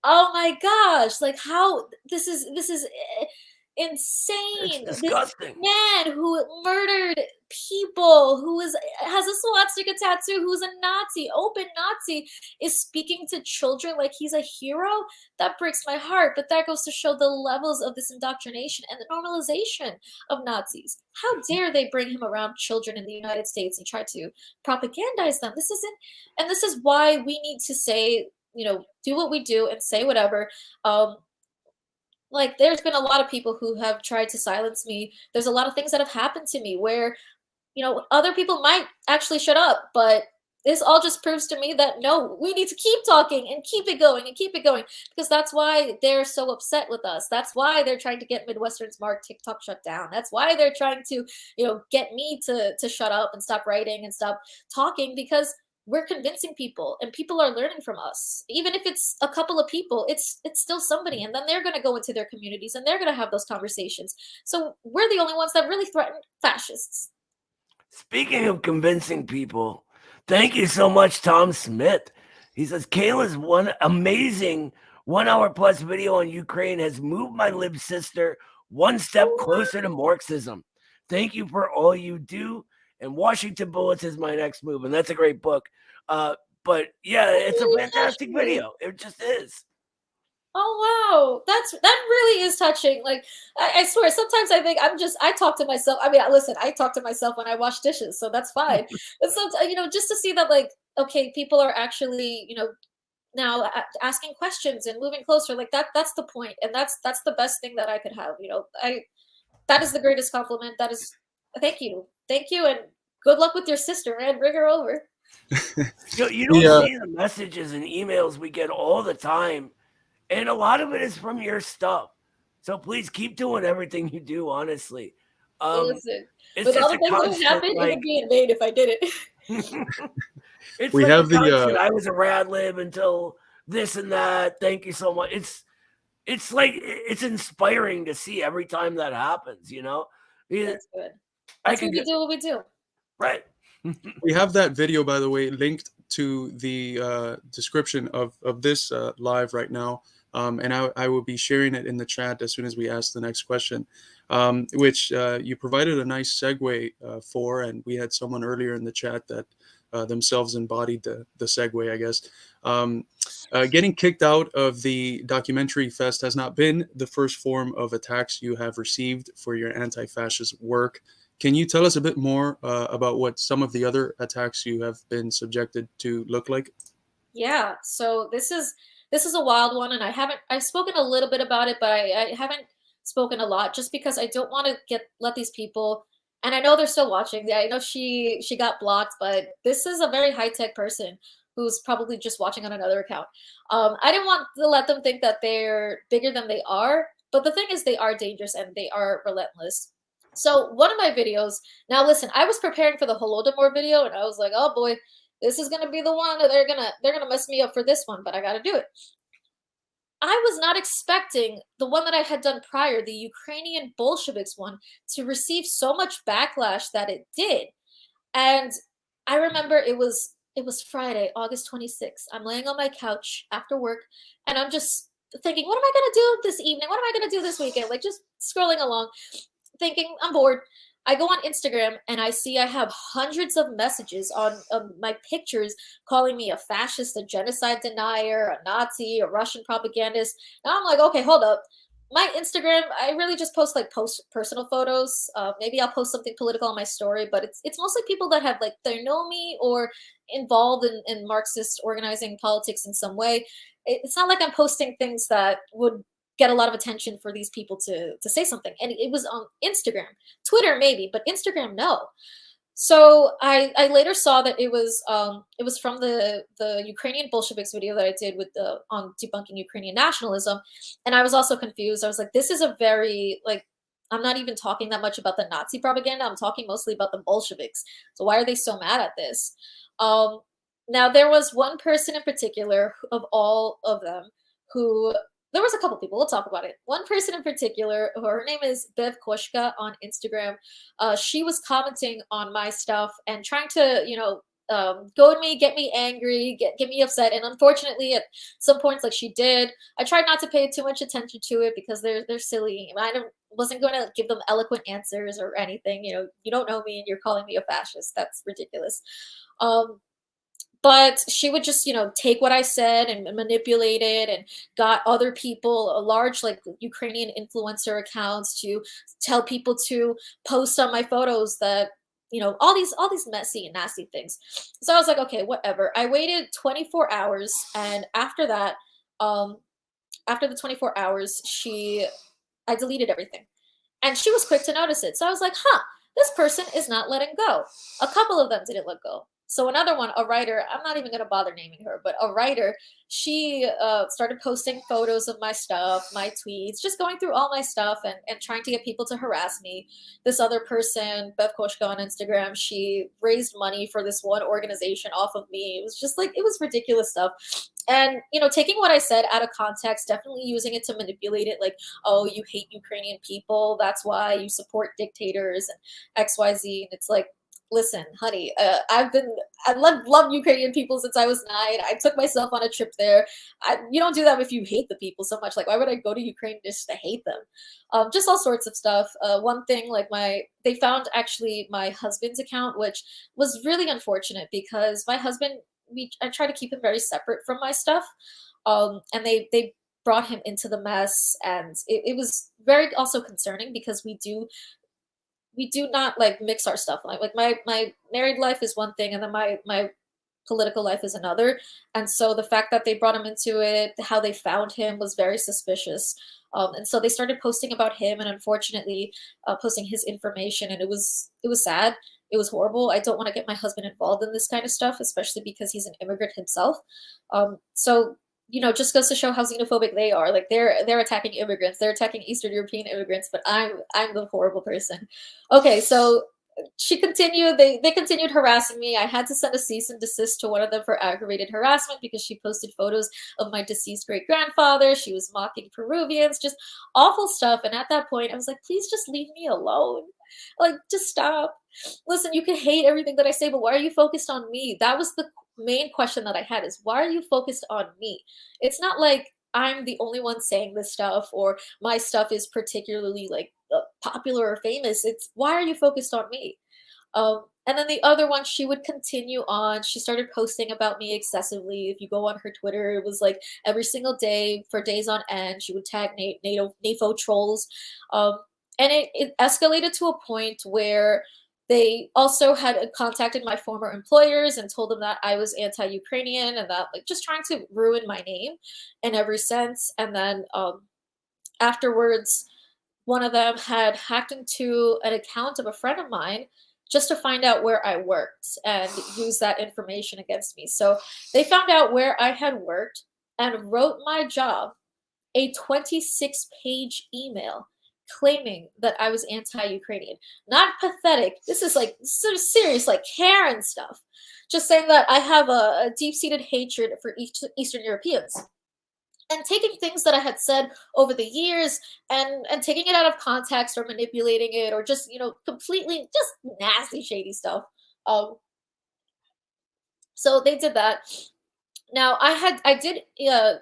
[SPEAKER 4] Oh my gosh! Like how this is insane.
[SPEAKER 2] It's disgusting.
[SPEAKER 4] This man who murdered people, who has a swastika tattoo, who's a Nazi, open Nazi, is speaking to children like he's a hero. That breaks my heart. But that goes to show the levels of this indoctrination and the normalization of Nazis. How dare they bring him around children in the United States and try to propagandize them? This is why we need to say, do what we do and say whatever. Like, there's been a lot of people who have tried to silence me. There's a lot of things that have happened to me where, other people might actually shut up, but this all just proves to me that no, we need to keep talking and keep it going and keep it going, because that's why they're so upset with us. That's why they're trying to get Midwestern's Mark TikTok shut down. That's why they're trying to, get me to shut up and stop writing and stop talking, because we're convincing people and people are learning from us. Even if it's a couple of people, it's still somebody. And then they're going to go into their communities and they're going to have those conversations. So we're the only ones that really threaten fascists.
[SPEAKER 2] Speaking of convincing people, thank you so much, Tom Smith. He says, Kayla's one amazing 1 hour plus video on Ukraine has moved my lib sister one step closer to Marxism. Thank you for all you do. And Washington Bullets is my next move. And that's a great book. But yeah, it's a fantastic video. It just is.
[SPEAKER 4] Oh, wow. That really is touching. Like, I swear, sometimes I think I talk to myself. I mean, listen, I talk to myself when I wash dishes, so that's fine. But sometimes, just to see that, like, okay, people are actually, now asking questions and moving closer, like that's the point. And that's the best thing that I could have. That is the greatest compliment. That is, thank you. Thank you. And good luck with your sister, man. Bring her over.
[SPEAKER 2] You don't see the messages and emails we get all the time. And a lot of it is from your stuff. So please keep doing everything you do, honestly.
[SPEAKER 4] Listen, with all the things that have happened, it would be in vain if I did it.
[SPEAKER 2] It's we like have the I was a rad lib until this and that. Thank you so much. It's like it's inspiring to see every time that happens,
[SPEAKER 4] That's good. That's why we do what we do.
[SPEAKER 2] Right.
[SPEAKER 3] We have that video, by the way, linked to the description of this live right now. And I will be sharing it in the chat as soon as we ask the next question, which you provided a nice segue for. And we had someone earlier in the chat that themselves embodied the segue, I guess. Getting kicked out of the documentary fest has not been the first form of attacks you have received for your anti-fascist work. Can you tell us a bit more about what some of the other attacks you have been subjected to look like?
[SPEAKER 4] Yeah, so this is a wild one, and I've spoken a little bit about it, but I haven't spoken a lot, just because I don't want to let these people, and I know they're still watching. Yeah, I know she got blocked, but this is a very high-tech person who's probably just watching on another account. I didn't want to let them think that they're bigger than they are, but the thing is, they are dangerous and they are relentless. So one of my videos, now listen, I was preparing for the Holodomor video, and I was like, oh boy, this is gonna be the one. They're gonna mess me up for this one, but I gotta do it. I was not expecting the one that I had done prior, the Ukrainian Bolsheviks one, to receive so much backlash that it did. And I remember it was Friday, August 26th. I'm laying on my couch after work, and I'm just thinking, what am I gonna do this evening? What am I gonna do this weekend? Like, just scrolling along, thinking I'm bored. I go on Instagram and I see I have hundreds of messages on my pictures calling me a fascist, a genocide denier, a Nazi, a Russian propagandist. Now I'm like, okay, hold up. My Instagram, I really just post personal photos. Maybe I'll post something political on my story, but it's mostly people that have they know me or involved in Marxist organizing politics in some way. It's not like I'm posting things that would get a lot of attention for these people to say something. And it was on Instagram. Twitter maybe, but Instagram no. So I later saw that it was from the Ukrainian Bolsheviks video that I did with the on debunking Ukrainian nationalism, and I was also confused. I was like, this is a very like I'm not even talking that much about the Nazi propaganda. I'm talking mostly about the Bolsheviks. So why are they so mad at this? Um, Now there was one person in particular of all of them who there was a couple people. We'll talk about it. One person in particular, her name is Bev Koshka on Instagram. She was commenting on my stuff and trying to, go at me, get me angry, get me upset. And unfortunately, at some points, like she did, I tried not to pay too much attention to it because they're silly. Wasn't going to give them eloquent answers or anything. You don't know me and you're calling me a fascist. That's ridiculous. But she would just, take what I said and manipulate it and got other people, a large like Ukrainian influencer accounts to tell people to post on my photos that, all these messy and nasty things. So I was like, okay, whatever. I waited 24 hours and after the 24 hours, I deleted everything. And she was quick to notice it. So I was like, huh, this person is not letting go. A couple of them didn't let go. So another one, a writer, I'm not even going to bother naming her, but a writer, she started posting photos of my stuff, my tweets, just going through all my stuff and trying to get people to harass me. This other person, Bev Koshka on Instagram, she raised money for this one organization off of me. It was just like, it was ridiculous stuff. And, taking what I said out of context, definitely using it to manipulate it, like, oh, you hate Ukrainian people, that's why you support dictators and XYZ. And it's like, listen, honey, I love Ukrainian people since I was 9. I took myself on a trip there. You don't do that if you hate the people so much. Like, why would I go to Ukraine just to hate them? Just all sorts of stuff. One thing, like they found actually my husband's account, which was really unfortunate because my husband, I try to keep him very separate from my stuff. And they brought him into the mess, and it was very also concerning because we do not like mix our stuff. Like my married life is one thing, and then my political life is another. And so the fact that they brought him into it, how they found him was very suspicious. And so they started posting about him, and unfortunately, posting his information, and it was sad. It was horrible. I don't want to get my husband involved in this kind of stuff, especially because he's an immigrant himself. So just goes to show how xenophobic they are. Like they're attacking immigrants, they're attacking Eastern European immigrants, but I'm the horrible person. Okay, so she continued. They continued harassing me. I had to send a cease and desist to one of them for aggravated harassment because she posted photos of my deceased great grandfather. She was mocking Peruvians, just awful stuff. And at that point, I was like, please just leave me alone. Like, just stop. Listen, you can hate everything that I say, but why are you focused on me? That was the main question that I had, is why are you focused on me? It's not like I'm the only one saying this stuff or my stuff is particularly like popular or famous. It's why are you focused on me? And then the other one, she would continue on. She started posting about me excessively. If you go on her Twitter, it was like every single day for days on end. She would tag NAFO trolls. And it escalated to a point where they also had contacted my former employers and told them that I was anti-Ukrainian and that like just trying to ruin my name in every sense. And then afterwards, one of them had hacked into an account of a friend of mine just to find out where I worked and use that information against me. So they found out where I had worked and wrote my job a 26-page email claiming that I was anti-Ukrainian. Not pathetic. This is like sort of serious, like Karen stuff. Just saying that I have a deep-seated hatred for Eastern Europeans. And taking things that I had said over the years and taking it out of context or manipulating it or just, completely just nasty, shady stuff. So they did that. Now, I did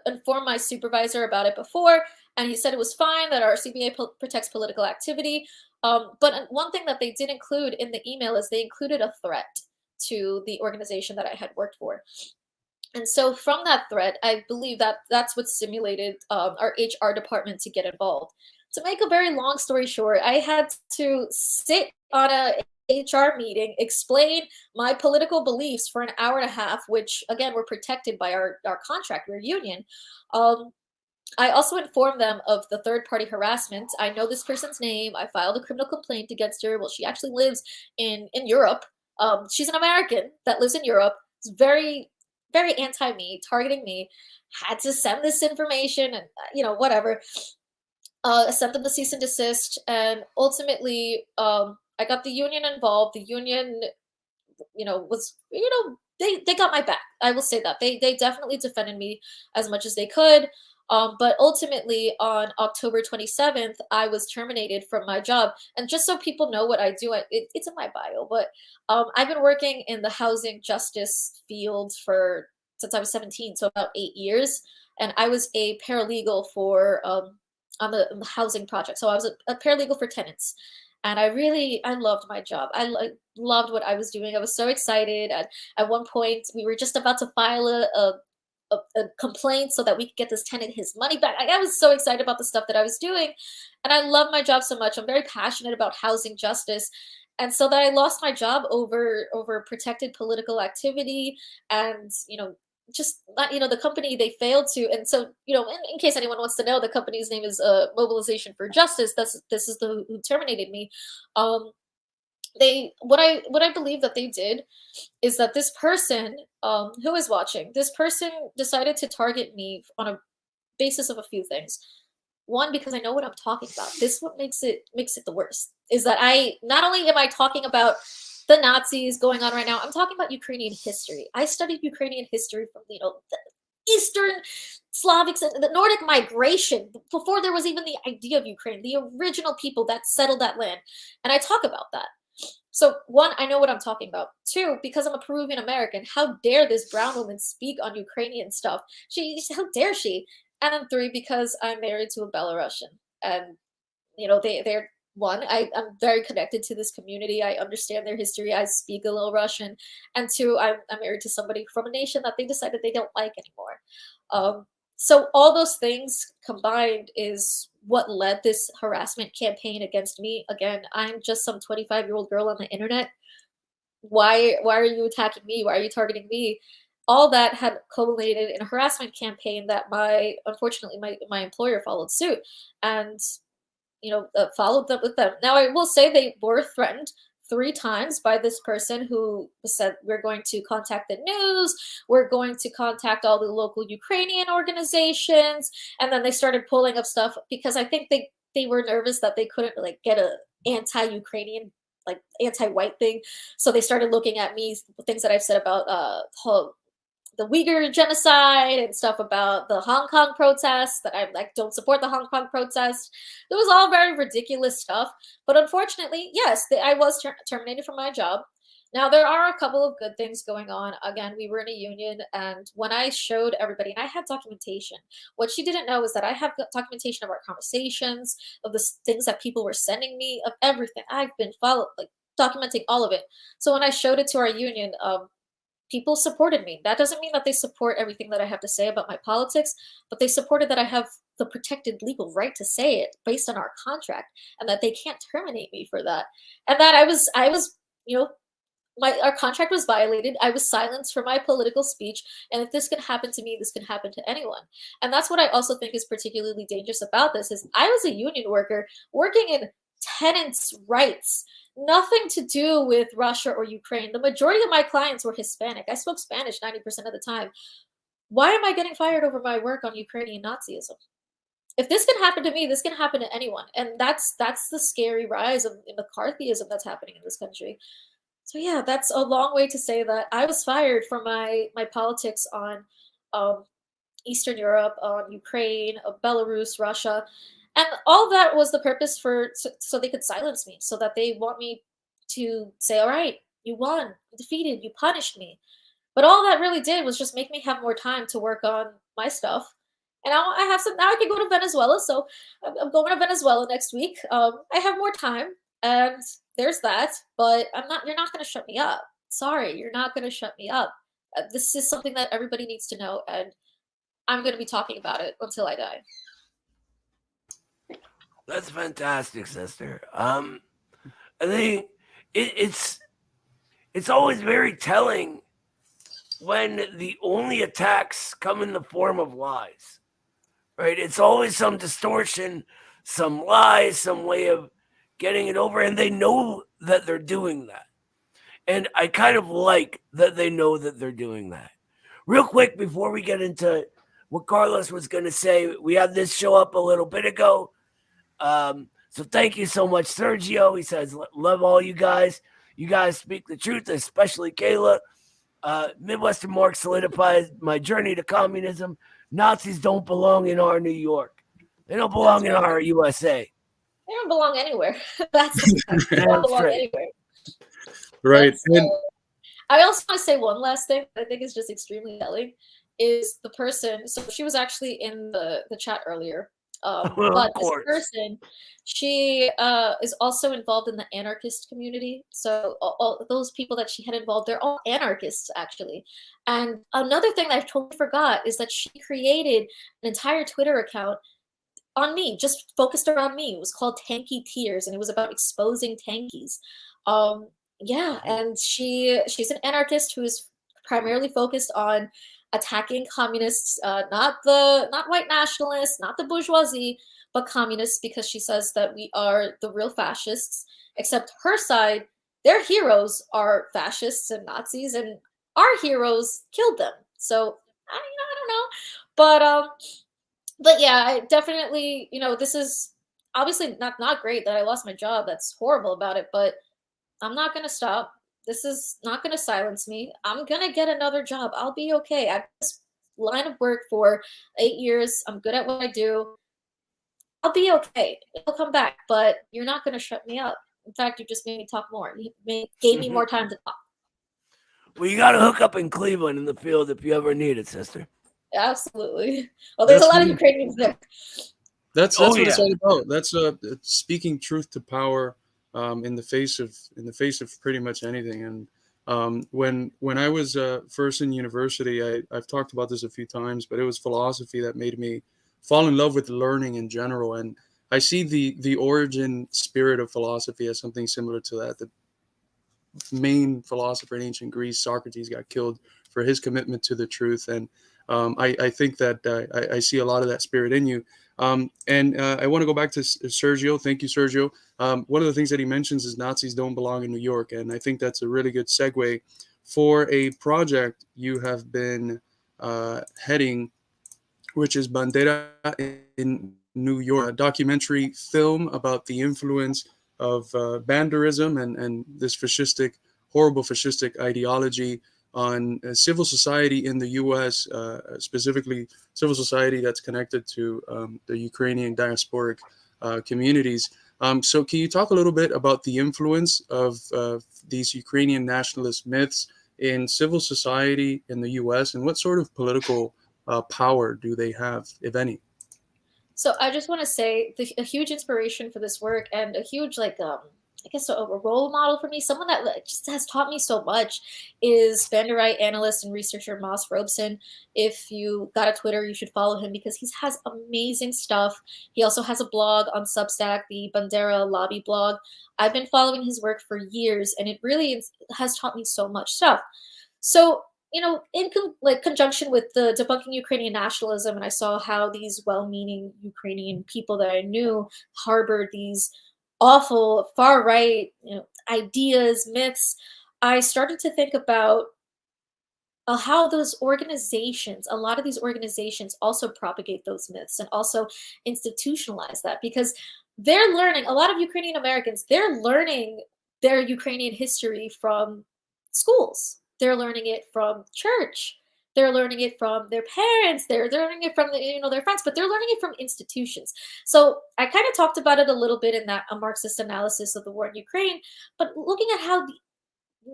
[SPEAKER 4] inform my supervisor about it before, and he said it was fine, that our CBA protects political activity. But one thing that they did include in the email is they included a threat to the organization that I had worked for. And so from that threat, I believe that that's what stimulated our HR department to get involved. To make a very long story short, I had to sit on a HR meeting, explain my political beliefs for an hour and a half, which again were protected by our contract, we're union. I also informed them of the third-party harassment. I know this person's name. I filed a criminal complaint against her. Well, she actually lives in Europe. She's an American that lives in Europe. It's very, very anti-me, targeting me. Had to send this information and, whatever. Sent them the cease and desist, and ultimately, I got the union involved. The union, was, they got my back. I will say that they definitely defended me as much as they could. But ultimately, on October 27th, I was terminated from my job. And just so people know what I do, it's in my bio, but I've been working in the housing justice field since I was 17, so about 8 years. And I was a paralegal for on the housing project. So I was a paralegal for Tenants. And I loved my job. I loved what I was doing. I was so excited. At one point, we were just about to file a complaint so that we could get this tenant his money back. I was so excited about the stuff that I was doing. And I love my job so much. I'm very passionate about housing justice. And so that I lost my job over protected political activity, and just not, the company, they failed to. And so, in case anyone wants to know, the company's name is Mobilization for Justice. This is who terminated me. What I believe that they did is that this person who is watching, this person decided to target me on a basis of a few things. One, because I know what I'm talking about. This what makes it the worst, is that I not only am I talking about the Nazis going on right now, I'm talking about Ukrainian history. I studied Ukrainian history from the Eastern Slavics and the Nordic migration before there was even the idea of Ukraine, the original people that settled that land, and I talk about that. So one, I know what I'm talking about. Two, because I'm a Peruvian-American, how dare this brown woman speak on Ukrainian stuff? How dare she? And then three, because I'm married to a Belarusian, and they're one, I'm very connected to this community. I understand their history. I speak a little Russian. And two, I'm married to somebody from a nation that they decided they don't like anymore. So all those things combined is what led this harassment campaign against me. Again, I'm just some 25-year-old girl on the internet. Why are you attacking me? Why are you targeting me? All that had culminated in a harassment campaign that unfortunately my employer followed suit, and followed up with them. Now, I will say they were threatened 3 times by this person who said, we're going to contact the news, we're going to contact all the local Ukrainian organizations. And then they started pulling up stuff because I think they were nervous that they couldn't get a anti-Ukrainian, anti-white thing. So they started looking at me, things that I've said about the Uyghur genocide and stuff about the Hong Kong protests, that I don't support the Hong Kong protest. It was all very ridiculous stuff. But unfortunately, yes, I was terminated from my job. Now, there are a couple of good things going on. Again, we were in a union, and when I showed everybody, and I had documentation, what she didn't know is that I have documentation of our conversations, of the things that people were sending me, of everything. I've been documenting all of it. So when I showed it to our union, people supported me. That doesn't mean that they support everything that I have to say about my politics, but they supported that I have the protected legal right to say it based on our contract, and that they can't terminate me for that. And that I was, our contract was violated. I was silenced for my political speech. And if this can happen to me, this can happen to anyone. And that's what I also think is particularly dangerous about this, is I was a union worker working in tenants' rights. Nothing to do with Russia or Ukraine. The majority of my clients were Hispanic. I spoke Spanish 90% of the time. Why am I getting fired over my work on Ukrainian Nazism? If this can happen to me, this can happen to anyone. And that's the scary rise of McCarthyism that's happening in this country. So yeah, that's a long way to say that I was fired for my politics on Eastern Europe, on Ukraine, Belarus, Russia. And all that was the purpose so they could silence me, so that they want me to say, all right, you won, you defeated, you punished me. But all that really did was just make me have more time to work on my stuff. And now I can go to Venezuela. So I'm going to Venezuela next week. I have more time, and there's that, but you're not going to shut me up. Sorry, you're not going to shut me up. This is something that everybody needs to know, and I'm going to be talking about it until I die.
[SPEAKER 2] That's fantastic, sister. I think it's always very telling when the only attacks come in the form of lies, right? It's always some distortion, some lies, some way of getting it over, and they know that they're doing that. And I kind of like that they know that they're doing that. Real quick, before we get into what Carlos was going to say, we had this show up a little bit ago. So thank you so much, Sergio. He says, love all you guys. You guys speak the truth, especially Kayla. Midwestern Marx solidifies my journey to communism. Nazis don't belong in our New York. They don't belong in our USA.
[SPEAKER 4] They don't belong anywhere. They don't belong anywhere.
[SPEAKER 3] Right.
[SPEAKER 4] I also want to say one last thing that I think is just extremely telling is the person. So she was actually in the chat earlier. But this person, she is also involved in the anarchist community. So all those people that she had involved, they're all anarchists, actually. And another thing that I totally forgot is that she created an entire Twitter account on me, just focused around me. It was called Tanky Tears, and it was about exposing tankies. Yeah, and she's an anarchist who is primarily focused on attacking communists, not white nationalists, not the bourgeoisie, but communists, because she says that we are the real fascists. Except her side, their heroes are fascists and Nazis, and our heroes killed them. So I don't know, but yeah, I definitely, this is obviously not great that I lost my job. That's horrible about it, but I'm not gonna stop. This is not going to silence me. I'm going to get another job. I'll be okay. I've this line of work for 8 years. I'm good at what I do. I'll be okay. It'll come back, but you're not going to shut me up. In fact, you just made me talk more. You gave me more time to talk.
[SPEAKER 2] Well, you got to hook up in Cleveland in the field if you ever need it, sister.
[SPEAKER 4] Absolutely. Well, there's a lot of Ukrainians there.
[SPEAKER 3] That's what it's all about. That's speaking truth to power. In the face of pretty much anything. And when I was first in university, I've talked about this a few times, but it was philosophy that made me fall in love with learning in general. And I see the origin spirit of philosophy as something similar to that. The main philosopher in ancient Greece, Socrates, got killed for his commitment to the truth. And I think that I see a lot of that spirit in you. And I want to go back to Sergio. Thank you, Sergio. One of the things that he mentions is Nazis don't belong in New York. And I think that's a really good segue for a project you have been heading, which is Bandera in New York, a documentary film about the influence of Banderism and this horrible fascistic ideology on civil society in the U.S., specifically civil society that's connected to the Ukrainian diasporic communities. So can you talk a little bit about the influence of these Ukrainian nationalist myths in civil society in the U.S. and what sort of political power do they have, if any?
[SPEAKER 4] So I just want to say a huge inspiration for this work and a huge I guess a role model for me, someone that just has taught me so much, is Bandera analyst and researcher Moss Robeson. If you got a Twitter, you should follow him because he has amazing stuff. He also has a blog on Substack, the Bandera Lobby blog. I've been following his work for years, and it really has taught me so much stuff. So, in conjunction with the Debunking Ukrainian Nationalism, and I saw how these well-meaning Ukrainian people that I knew harbored these awful far-right ideas, myths, I started to think about how those organizations, a lot of these organizations also propagate those myths and also institutionalize that, because they're learning, a lot of Ukrainian Americans, they're learning their Ukrainian history from schools. They're learning it from church. They're learning it from their parents. They're learning it from their friends, but they're learning it from institutions. So I kind of talked about it a little bit in that a Marxist analysis of the war in Ukraine, but looking at how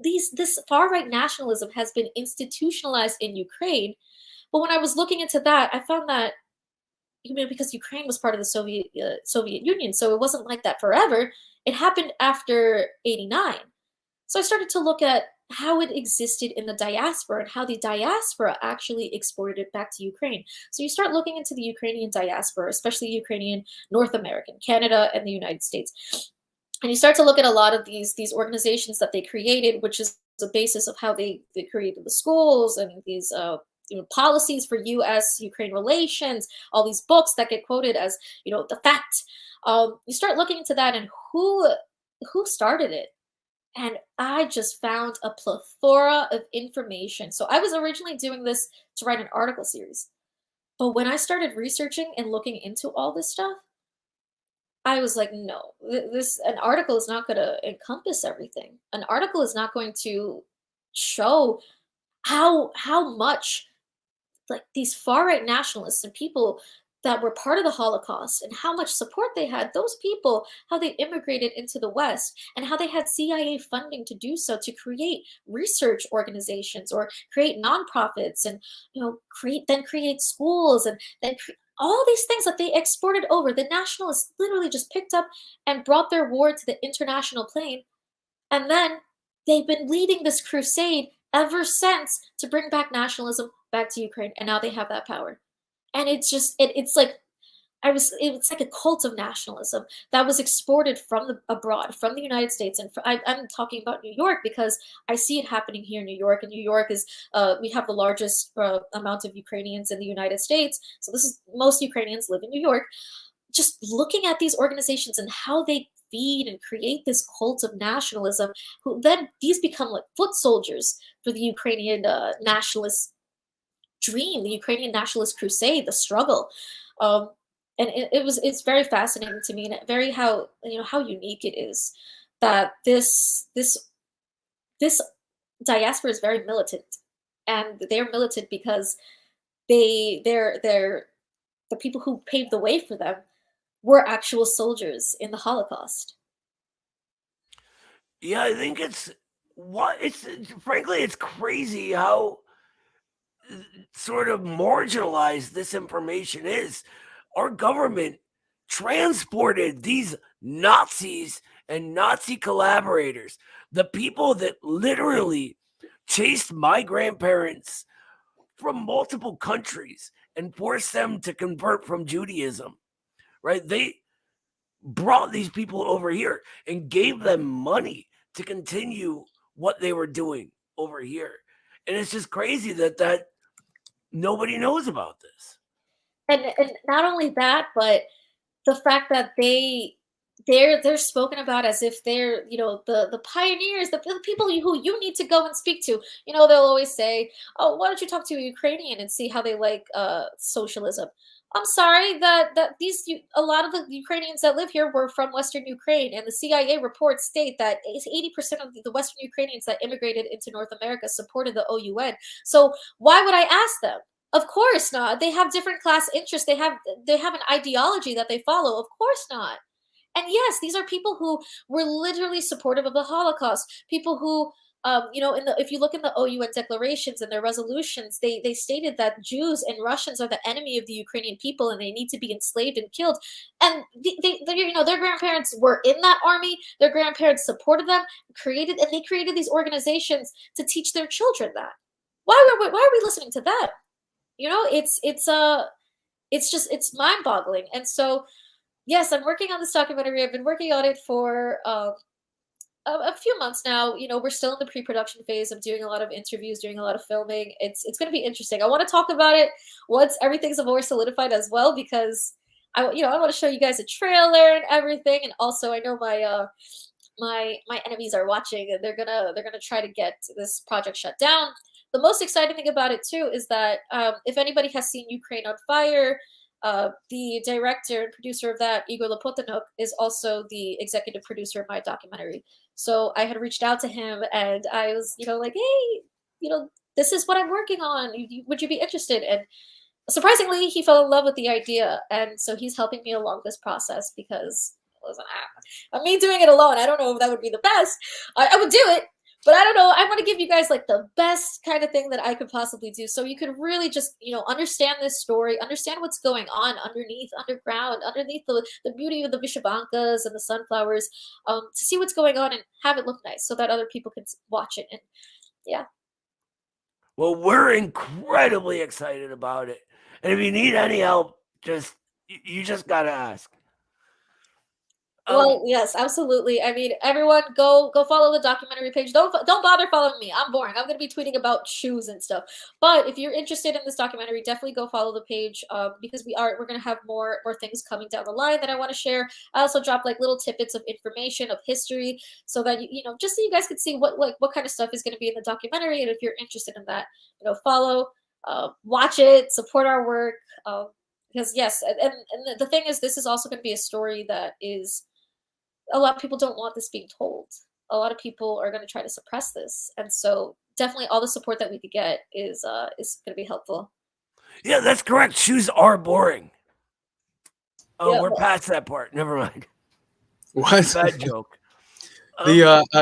[SPEAKER 4] this far-right nationalism has been institutionalized in Ukraine. But when I was looking into that, I found that because Ukraine was part of the Soviet Union, so it wasn't like that forever. It happened after '89. So I started to look at how it existed in the diaspora and how the diaspora actually exported it back to Ukraine. So you start looking into the Ukrainian diaspora, especially Ukrainian North American, Canada, and the United States. And you start to look at a lot of these organizations that they created, which is the basis of how they created the schools and these policies for U.S.-Ukraine relations, all these books that get quoted as, the fact. You start looking into that and who started it. And I just found a plethora of information. So I was originally doing this to write an article series. But when I started researching and looking into all this stuff, I was like, no, this an article is not going to encompass everything. An article is not going to show how much like these far right nationalists and people that were part of the Holocaust and how much support they had, those people, how they immigrated into the West and how they had CIA funding to do so to create research organizations or create nonprofits and create schools and all these things that they exported over. The nationalists literally just picked up and brought their war to the international plane, and then they've been leading this crusade ever since to bring back nationalism back to Ukraine, and now they have that power. And it's like it's like a cult of nationalism that was exported from abroad, from the United States, and I'm talking about New York because I see it happening here in New York. And New York is we have the largest amount of Ukrainians in the United States, so this is most Ukrainians live in New York. Just looking at these organizations and how they feed and create this cult of nationalism, who then these become like foot soldiers for the Ukrainian nationalist dream, the Ukrainian nationalist crusade, the struggle. And it's very fascinating to me, and very how unique it is that this diaspora is very militant, and they're militant because they're the people who paved the way for them were actual soldiers in the Holocaust.
[SPEAKER 2] Yeah, I think frankly, it's crazy how sort of marginalized this information is. Our government transported these Nazis and Nazi collaborators, the people that literally chased my grandparents from multiple countries and forced them to convert from Judaism, right? They brought these people over here and gave them money to continue what they were doing over here. And it's just crazy that nobody knows about this.
[SPEAKER 4] And not only that, but the fact that they're spoken about as if they're the pioneers, the people who you need to go and speak to. They'll always say, oh, why don't you talk to a Ukrainian and see how they like socialism. I'm sorry that a lot of the Ukrainians that live here were from Western Ukraine, and the CIA reports state that 80% of the Western Ukrainians that immigrated into North America supported the OUN. So why would I ask them? Of course not. They have different class interests. They have an ideology that they follow. Of course not. And yes, these are people who were literally supportive of the Holocaust. People who, if you look in the OUN declarations and their resolutions, they stated that Jews and Russians are the enemy of the Ukrainian people and they need to be enslaved and killed. And their grandparents were in that army. Their grandparents supported them, they created these organizations to teach their children that. Why are we listening to them? It's mind-boggling. And so, yes, I'm working on this documentary. I've been working on it for a few months now. We're still in the pre-production phase. I'm doing a lot of interviews, doing a lot of filming. It's going to be interesting. I want to talk about it once everything's more solidified as well, because I want to show you guys a trailer and everything. And also, I know my enemies are watching, and they're gonna try to get this project shut down. The most exciting thing about it too is that if anybody has seen Ukraine on Fire, the director and producer of that, Igor Lopotinuk, is also the executive producer of my documentary. So I had reached out to him, and I was, like, hey, this is what I'm working on. Would you be interested? And surprisingly, he fell in love with the idea, and so he's helping me along this process because, listen, me doing it alone, I don't know if that would be the best. I would do it. But I don't know. I want to give you guys like the best kind of thing that I could possibly do, so you could really just, understand this story, understand what's going on underground, underneath the beauty of the Vyshyvankas and the sunflowers, to see what's going on and have it look nice so that other people can watch it. And yeah.
[SPEAKER 2] Well, we're incredibly excited about it. And if you need any help, you just got to ask.
[SPEAKER 4] Well, yes, absolutely. I mean, everyone go follow the documentary page. Don't bother following me. I'm boring. I'm gonna be tweeting about shoes and stuff. But if you're interested in this documentary, definitely go follow the page because we're gonna have more things coming down the line that I want to share. I also drop like little tidbits of information of history so that you know just so you guys can see what kind of stuff is gonna be in the documentary. And if you're interested in that, follow, watch it, support our work. Because yes, and the thing is, this is also going to be a story that is a lot of people don't want this being told. A lot of people are going to try to suppress this, and so definitely all the support that we could get is going to be helpful.
[SPEAKER 2] Yeah, that's correct. Shoes are boring. Oh,
[SPEAKER 4] Yeah,
[SPEAKER 2] we're past that part. Never mind.
[SPEAKER 3] What?
[SPEAKER 2] Bad joke.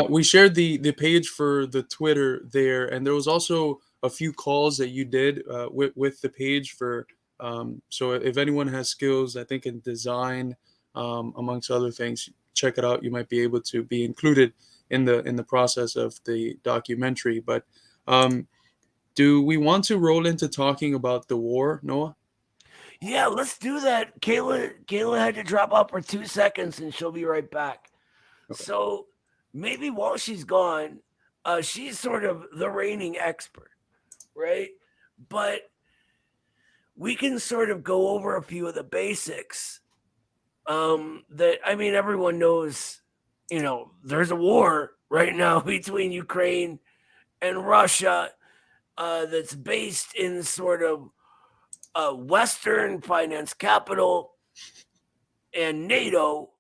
[SPEAKER 3] We shared the page for the Twitter there, and there was also a few calls that you did with the page for. So if anyone has skills, I think in design, amongst other things, check it out. You might be able to be included in the process of the documentary. But do we want to roll into talking about the war, Noah?
[SPEAKER 2] Yeah, let's do that. Kayla had to drop out for 2 seconds, and she'll be right back.
[SPEAKER 3] Okay.
[SPEAKER 2] So maybe while she's gone, she's sort of the reigning expert, right? But we can sort of go over a few of the basics. That I mean, everyone knows. There's a war right now between Ukraine and Russia that's based in sort of Western finance capital and NATO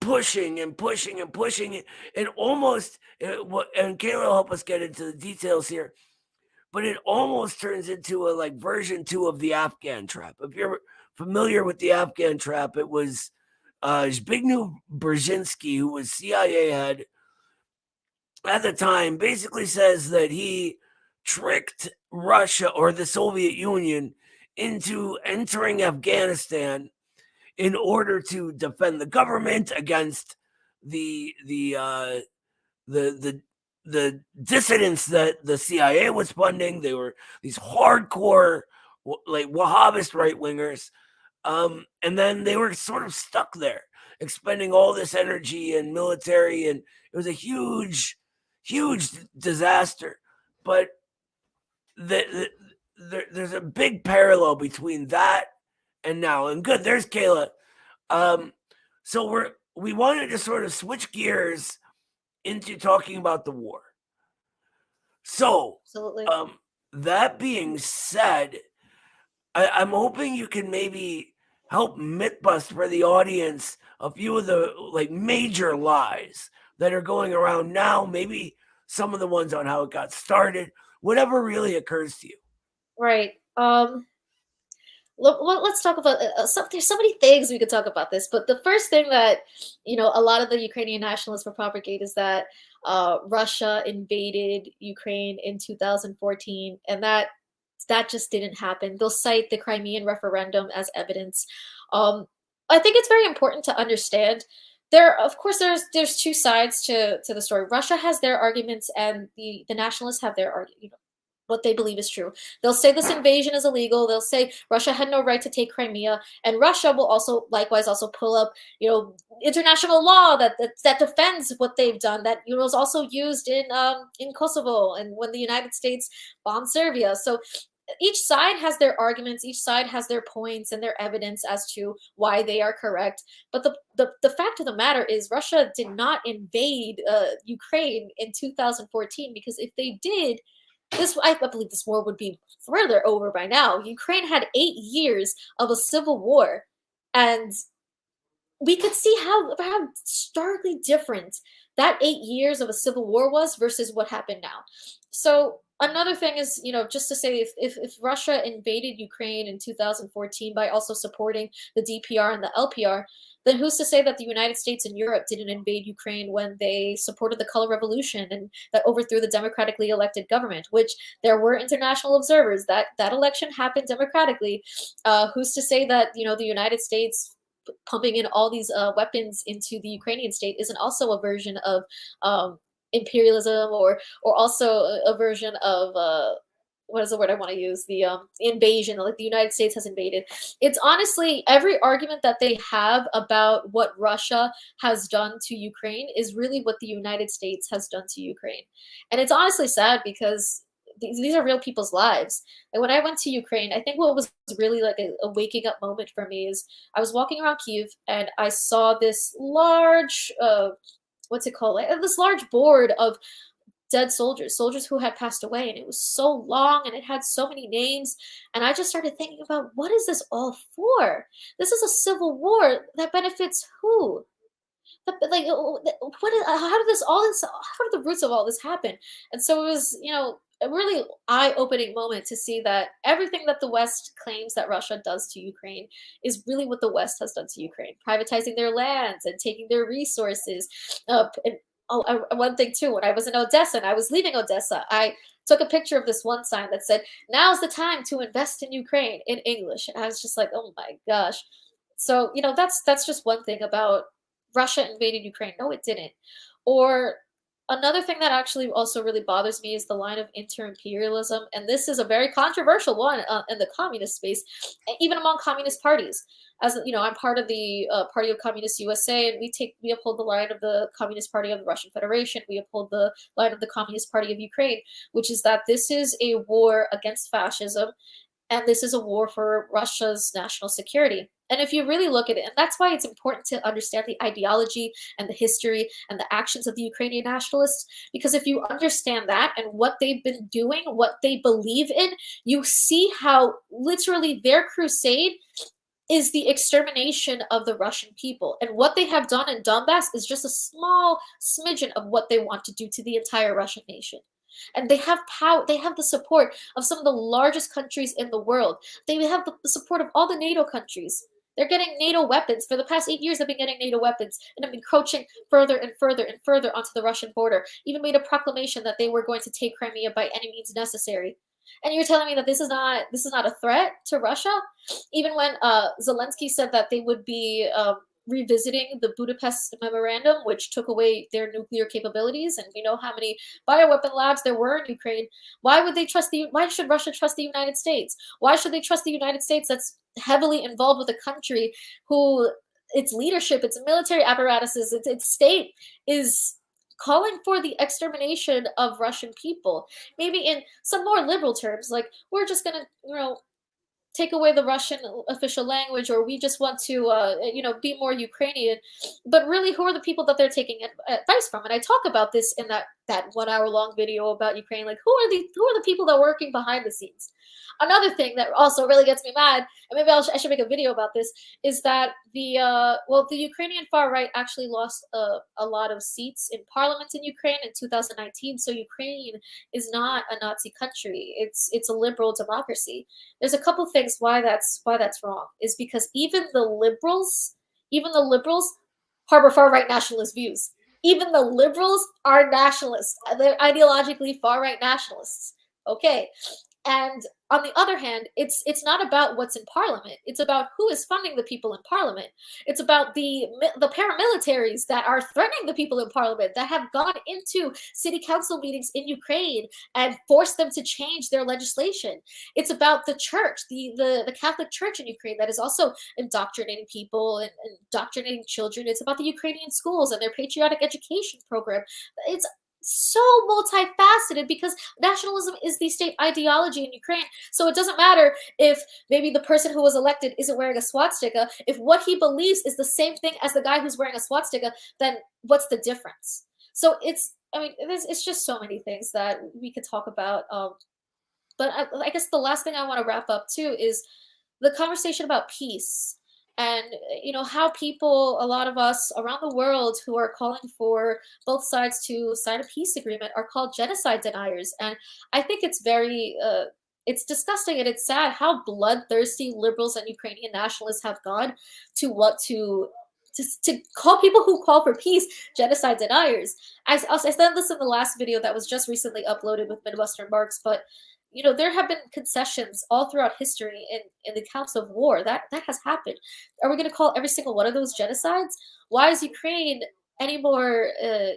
[SPEAKER 2] pushing and pushing and pushing and almost and Kayla will help us get into the details here, but it almost turns into a like version 2 of the Afghan trap. If you're familiar with the Afghan trap, it was Zbigniew Brzezinski, who was CIA head at the time, basically says that he tricked Russia or the Soviet Union into entering Afghanistan in order to defend the government against the dissidents that the CIA was funding. They were these hardcore like Wahhabist right wingers, and then they were sort of stuck there, expending all this energy and military, and it was a huge disaster. But there's a big parallel between that and now. And good, there's Kayla. So we wanted to sort of switch gears into talking about the war. So,
[SPEAKER 4] absolutely.
[SPEAKER 2] That being said, I'm hoping you can maybe help myth bust for the audience a few of the like major lies that are going around now. Maybe some of the ones on how it got started, whatever really occurs to you.
[SPEAKER 4] Right. Let's talk about there's so many things we could talk about this, but the first thing that a lot of the Ukrainian nationalists will propagate is that Russia invaded Ukraine in 2014, and that just didn't happen. They'll cite the Crimean referendum as evidence. I think it's very important to understand of course there's two sides to the story. Russia has their arguments, and the nationalists have their argument. What they believe is true. They'll say this invasion is illegal. They'll say Russia had no right to take Crimea, and Russia will also likewise also pull up, international law that defends what they've done. That was also used in Kosovo and when the United States bombed Serbia. So each side has their arguments. Each side has their points and their evidence as to why they are correct. But the fact of the matter is, Russia did not invade Ukraine in 2014, because if they did, I believe this war would be further over by now. Ukraine had 8 years of a civil war, and we could see how starkly different that 8 years of a civil war was versus what happened now. So another thing is, just to say, if Russia invaded Ukraine in 2014 by also supporting the DPR and the LPR, then who's to say that the United States and Europe didn't invade Ukraine when they supported the Color Revolution and that overthrew the democratically elected government, which there were international observers that election happened democratically. Who's to say that, the United States pumping in all these weapons into the Ukrainian state isn't also a version of imperialism or also a version of what is the word I want to use? The invasion, like the United States has invaded. It's honestly every argument that they have about what Russia has done to Ukraine is really what the United States has done to Ukraine. And it's honestly sad because these are real people's lives. And when I went to Ukraine, I think what was really like a waking up moment for me is I was walking around Kiev and I saw this large, what's it called? Like, this large board of dead soldiers who had passed away, and it was so long and it had so many names. And I just started thinking about, what is this all for? This is a civil war that benefits who? Like, what is, how did how did the roots of all this happen? And so it was, a really eye-opening moment to see that everything that the West claims that Russia does to Ukraine is really what the West has done to Ukraine, privatizing their lands and taking their resources. And one thing too, when I was in Odessa and I was leaving Odessa, I took a picture of this one sign that said, "Now's the time to invest in Ukraine," in English. And I was just like, oh my gosh. So, that's just one thing about Russia invaded Ukraine. No, it didn't. Or another thing that actually also really bothers me is the line of inter-imperialism, and this is a very controversial one in the communist space, even among communist parties. As you know, I'm part of the Party of Communist USA, and we uphold the line of the Communist Party of the Russian Federation. We uphold the line of the Communist Party of Ukraine, which is that this is a war against fascism, and this is a war for Russia's national security. And if you really look at it, and that's why it's important to understand the ideology and the history and the actions of the Ukrainian nationalists, because if you understand that and what they've been doing, what they believe in, you see how literally their crusade is the extermination of the Russian people. And what they have done in Donbass is just a small smidgen of what they want to do to the entire Russian nation. And they have power, they have the support of some of the largest countries in the world. They have the support of all the NATO countries. They're getting NATO weapons. For the past 8 years, they've been getting NATO weapons and have been encroaching further and further and further onto the Russian border. Even made a proclamation that they were going to take Crimea by any means necessary. And you're telling me that this is not a threat to Russia? Even when Zelensky said that they would be revisiting the Budapest Memorandum, which took away their nuclear capabilities, and we know how many bioweapon labs there were in Ukraine. Why should Russia trust the United States? Why should they trust the United States that's heavily involved with a country who its leadership, its military apparatuses, its state is calling for the extermination of Russian people? Maybe in some more liberal terms, like, we're just gonna, take away the Russian official language, or we just want to, be more Ukrainian. But really, who are the people that they're taking advice from? And I talk about this in that 1 hour long video about Ukraine. Like, who are the people that are working behind the scenes? Another thing that also really gets me mad, and maybe I should make a video about this, is that the Ukrainian far right actually lost a lot of seats in parliament in Ukraine in 2019. So Ukraine is not a Nazi country. It's a liberal democracy. There's a couple things why that's wrong. Is because even the liberals harbor far right nationalist views. Even the liberals are nationalists. They're ideologically far right nationalists. Okay. And on the other hand, it's not about what's in parliament. It's about who is funding the people in parliament. It's about the paramilitaries that are threatening the people in parliament, that have gone into city council meetings in Ukraine and forced them to change their legislation. It's about the church, the Catholic Church in Ukraine, that is also indoctrinating people and indoctrinating children. It's about the Ukrainian schools and their patriotic education program. It's so multifaceted because nationalism is the state ideology in Ukraine. So it doesn't matter if maybe the person who was elected isn't wearing a swastika. If what he believes is the same thing as the guy who's wearing a swastika, then what's the difference? So it's just so many things that we could talk about. But I guess the last thing I want to wrap up too is the conversation about peace. And how people, a lot of us around the world who are calling for both sides to sign a peace agreement, are called genocide deniers. And I think it's very it's disgusting and it's sad how bloodthirsty liberals and Ukrainian nationalists have gone to call people who call for peace genocide deniers. I said this in the last video that was just recently uploaded with Midwestern Marx, but there have been concessions all throughout history in the counts of war. That has happened. Are we going to call every single one of those genocides? Why is Ukraine any more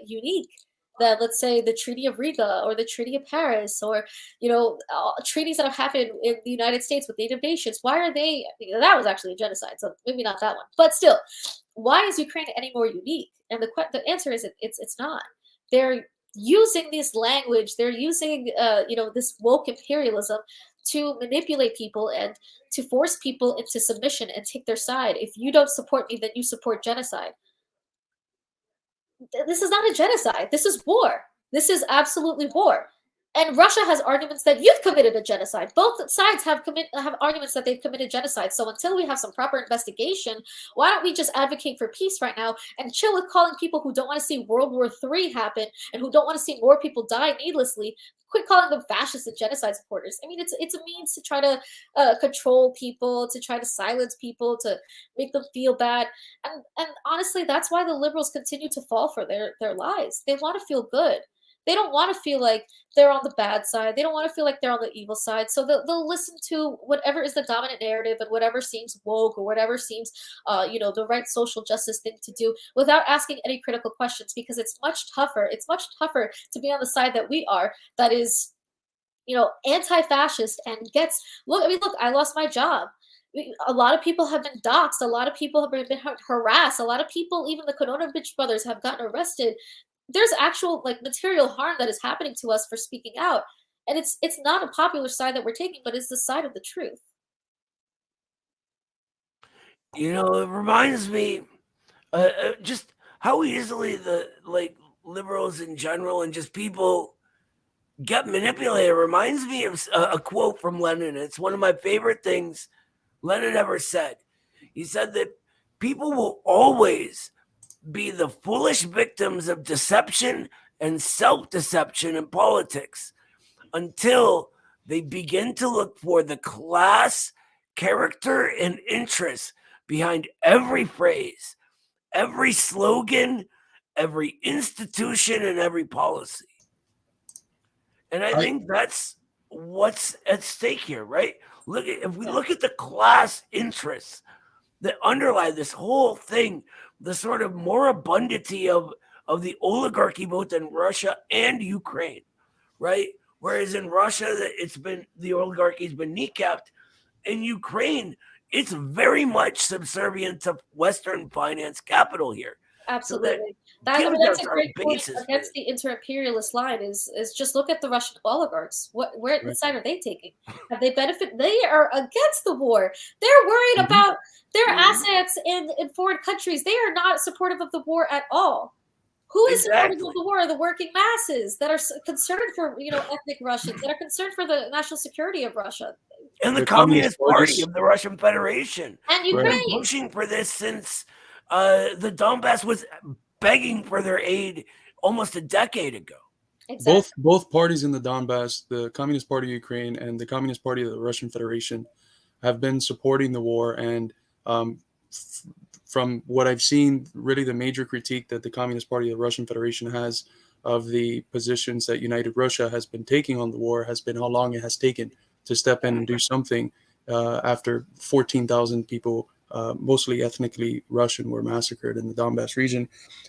[SPEAKER 4] unique than, let's say, the Treaty of Riga or the Treaty of Paris, or treaties that have happened in the United States with Native nations. Why are they? That was actually a genocide, so maybe not that one, but still, why is Ukraine any more unique? And the answer is it's not. They're using this language. They're using this woke imperialism to manipulate people and to force people into submission and take their side. If you don't support me, then you support genocide. This is not a genocide. This is war. This is absolutely war. And Russia has arguments that you've committed a genocide. Both sides have arguments that they've committed genocide. So until we have some proper investigation, why don't we just advocate for peace right now and chill with calling people who don't want to see World War III happen and who don't want to see more people die needlessly? Quit calling them fascists and genocide supporters. I mean, it's a means to try to control people, to try to silence people, to make them feel bad. And honestly, that's why the liberals continue to fall for their lies. They want to feel good. They don't want to feel like they're on the bad side. They don't want to feel like they're on the evil side. So they'll listen to whatever is the dominant narrative and whatever seems woke or whatever seems, the right social justice thing to do without asking any critical questions, because it's much tougher. It's much tougher to be on the side that we are, that is, anti-fascist and look, I lost my job. A lot of people have been doxxed. A lot of people have been harassed. A lot of people, even the Kononovich brothers, have gotten arrested. There's actual material harm that is happening to us for speaking out, and it's not a popular side that we're taking, but it's the side of the truth.
[SPEAKER 2] It reminds me just how easily the liberals in general and just people get manipulated. It reminds me of a quote from Lenin. It's one of my favorite things Lenin ever said. He said that people will always be the foolish victims of deception and self-deception in politics until they begin to look for the class, character, and interests behind every phrase, every slogan, every institution, and every policy. And I think that's what's at stake here, right? If we look at the class interests that underlie this whole thing, the sort of moribundity of the oligarchy both in Russia and Ukraine, right? Whereas in Russia, the oligarchy's been kneecapped. In Ukraine, it's very much subservient to Western finance capital here.
[SPEAKER 4] Absolutely. That's a great point against the inter-imperialist line is just look at the Russian oligarchs. What side are they taking? Have they benefited? They are against the war. They're worried about their assets in foreign countries. They are not supportive of the war at all. Who is supportive of the war? The working masses that are concerned for ethnic Russians, that are concerned for the national security of Russia.
[SPEAKER 2] And the Communist Party of the Russian Federation.
[SPEAKER 4] And Ukraine.
[SPEAKER 2] They've been pushing for this since the Donbass was begging for their aid almost a decade ago.
[SPEAKER 3] Exactly. Both parties in the Donbass, the Communist Party of Ukraine and the Communist Party of the Russian Federation, have been supporting the war. And from what I've seen, really the major critique that the Communist Party of the Russian Federation has of the positions that United Russia has been taking on the war has been how long it has taken to step in and do something after 14,000 people, mostly ethnically Russian, were massacred in the Donbass region.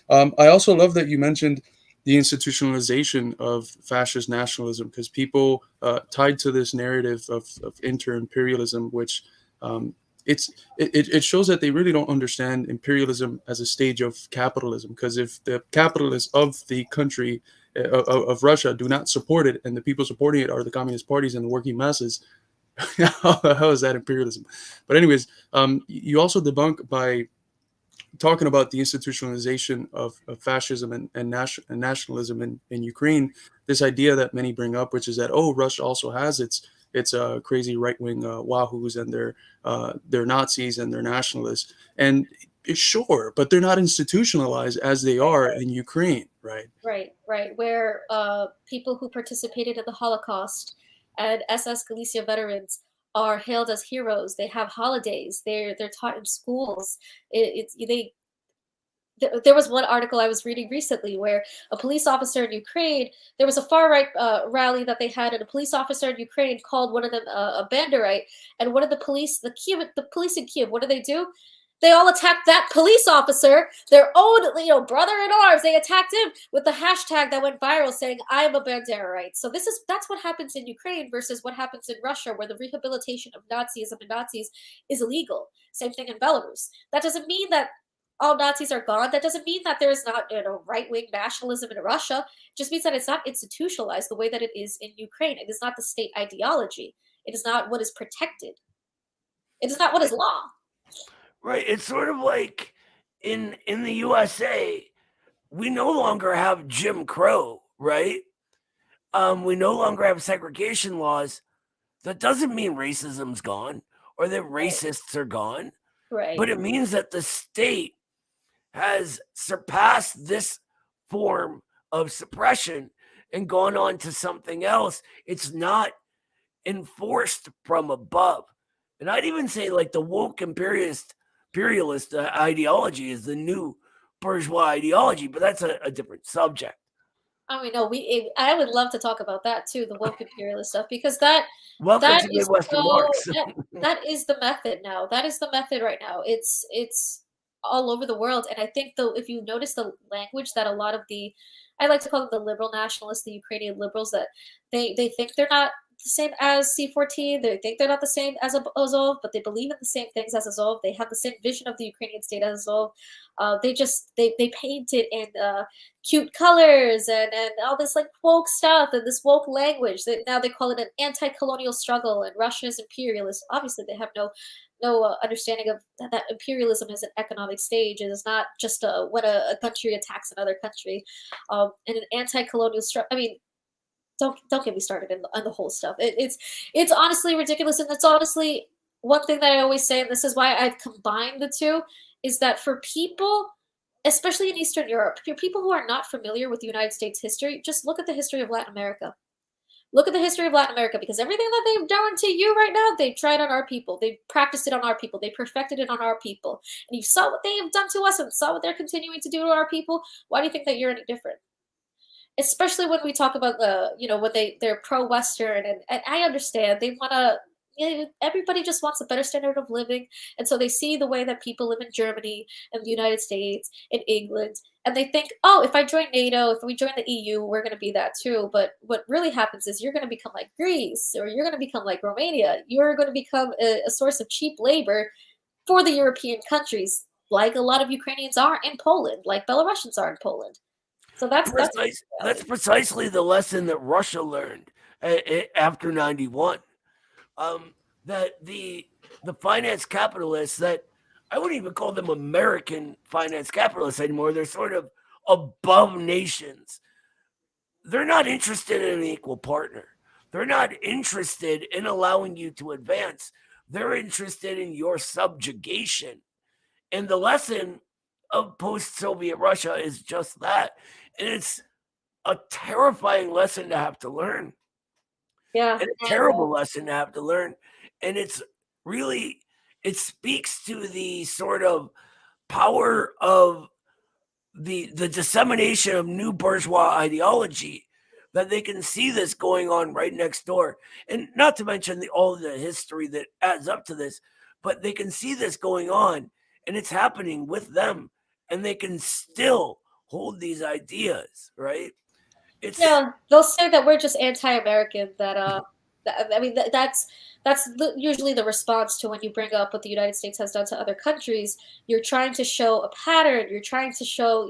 [SPEAKER 3] I also love that you mentioned the institutionalization of fascist nationalism, because people tied to this narrative of inter-imperialism, which it shows that they really don't understand imperialism as a stage of capitalism. Because if the capitalists of the country of Russia do not support it, and the people supporting it are the communist parties and the working masses, how is that imperialism? But anyways, you also debunk by talking about the institutionalization of fascism and nationalism in Ukraine, this idea that many bring up, which is that, Russia also has its crazy right-wing wahoos and they're Nazis and they're nationalists. And sure, but they're not institutionalized as they are in Ukraine, right?
[SPEAKER 4] Right. Where people who participated in the Holocaust and SS Galicia veterans are hailed as heroes. They have holidays. They're taught in schools. There was one article I was reading recently where a police officer in Ukraine, there was a far-right rally that they had, and a police officer in Ukraine called one of them a Bandera, and one of the police in Kiev, what do? they all attacked that police officer, their own, brother in arms. They attacked him with the hashtag that went viral saying, "I am a Banderite." So that's what happens in Ukraine versus what happens in Russia, where the rehabilitation of Nazism and Nazis is illegal. Same thing in Belarus. That doesn't mean that all Nazis are gone. That doesn't mean that there is not right-wing nationalism in Russia. It just means that it's not institutionalized the way that it is in Ukraine. It is not the state ideology. It is not what is protected. It is not what is law.
[SPEAKER 2] Right. It's sort of like in the USA, we no longer have Jim Crow, right? We no longer have segregation laws. That doesn't mean racism's gone or that racists are gone.
[SPEAKER 4] Right.
[SPEAKER 2] But it means that the state has surpassed this form of suppression and gone on to something else. It's not enforced from above. And I'd even say like the woke imperialist ideology is the new bourgeois ideology, but that's a different subject.
[SPEAKER 4] I mean, no, I would love to talk about that too, the woke imperialist stuff, because that
[SPEAKER 2] Welcome
[SPEAKER 4] that
[SPEAKER 2] to
[SPEAKER 4] is
[SPEAKER 2] Midwestern Marx.
[SPEAKER 4] that is the method now. That is the method right now. It's all over the world, and I think though, if you notice the language that a lot of I like to call them the liberal nationalists, the Ukrainian liberals, that they think they're not the same as C14. They think they're not the same as Azov, but they believe in the same things as Azov. They have the same vision of the Ukrainian state as Azov. They paint it in cute colors and all this like woke stuff and this woke language. Now they call it an anti-colonial struggle, and Russia is imperialist. Obviously, they have no understanding of that imperialism is an economic stage. It is not just when a country attacks another country. And an anti-colonial struggle. I mean, don't get me started on the whole stuff. It's honestly ridiculous, and it's honestly one thing that I always say, and this is why I've combined the two, is that for people, especially in Eastern Europe, people who are not familiar with the United States history, just look at the history of Latin America. Look at the history of Latin America, because everything that they've done to you right now, they tried on our people. They practiced it on our people. They perfected it on our people. And you saw what they have done to us and saw what they're continuing to do to our people. Why do you think that you're any different? Especially when we talk about when they're pro-Western, and I understand they want to. Everybody just wants a better standard of living, and so they see the way that people live in Germany and the United States and England, and they think, oh, if I join NATO, if we join the EU, we're going to be that too. But what really happens is you're going to become like Greece, or you're going to become like Romania. You're going to become a source of cheap labor for the European countries, like a lot of Ukrainians are in Poland, like Belarusians are in Poland. So that's
[SPEAKER 2] precisely the lesson that Russia learned after 91. That the finance capitalists, that I wouldn't even call them American finance capitalists anymore. They're sort of above nations. They're not interested in an equal partner. They're not interested in allowing you to advance. They're interested in your subjugation. And the lesson of post-Soviet Russia is just that. And it's a terrifying lesson to have to learn.
[SPEAKER 4] Yeah.
[SPEAKER 2] And a terrible lesson to have to learn. And it's really, it speaks to the sort of power of the dissemination of new bourgeois ideology, that they can see this going on right next door. And not to mention all the history that adds up to this, but they can see this going on and it's happening with them, and they can still hold these ideas, right?
[SPEAKER 4] They'll say that we're just anti-American. That's usually the response to when you bring up what the United States has done to other countries. You're trying to show a pattern. You're trying to show,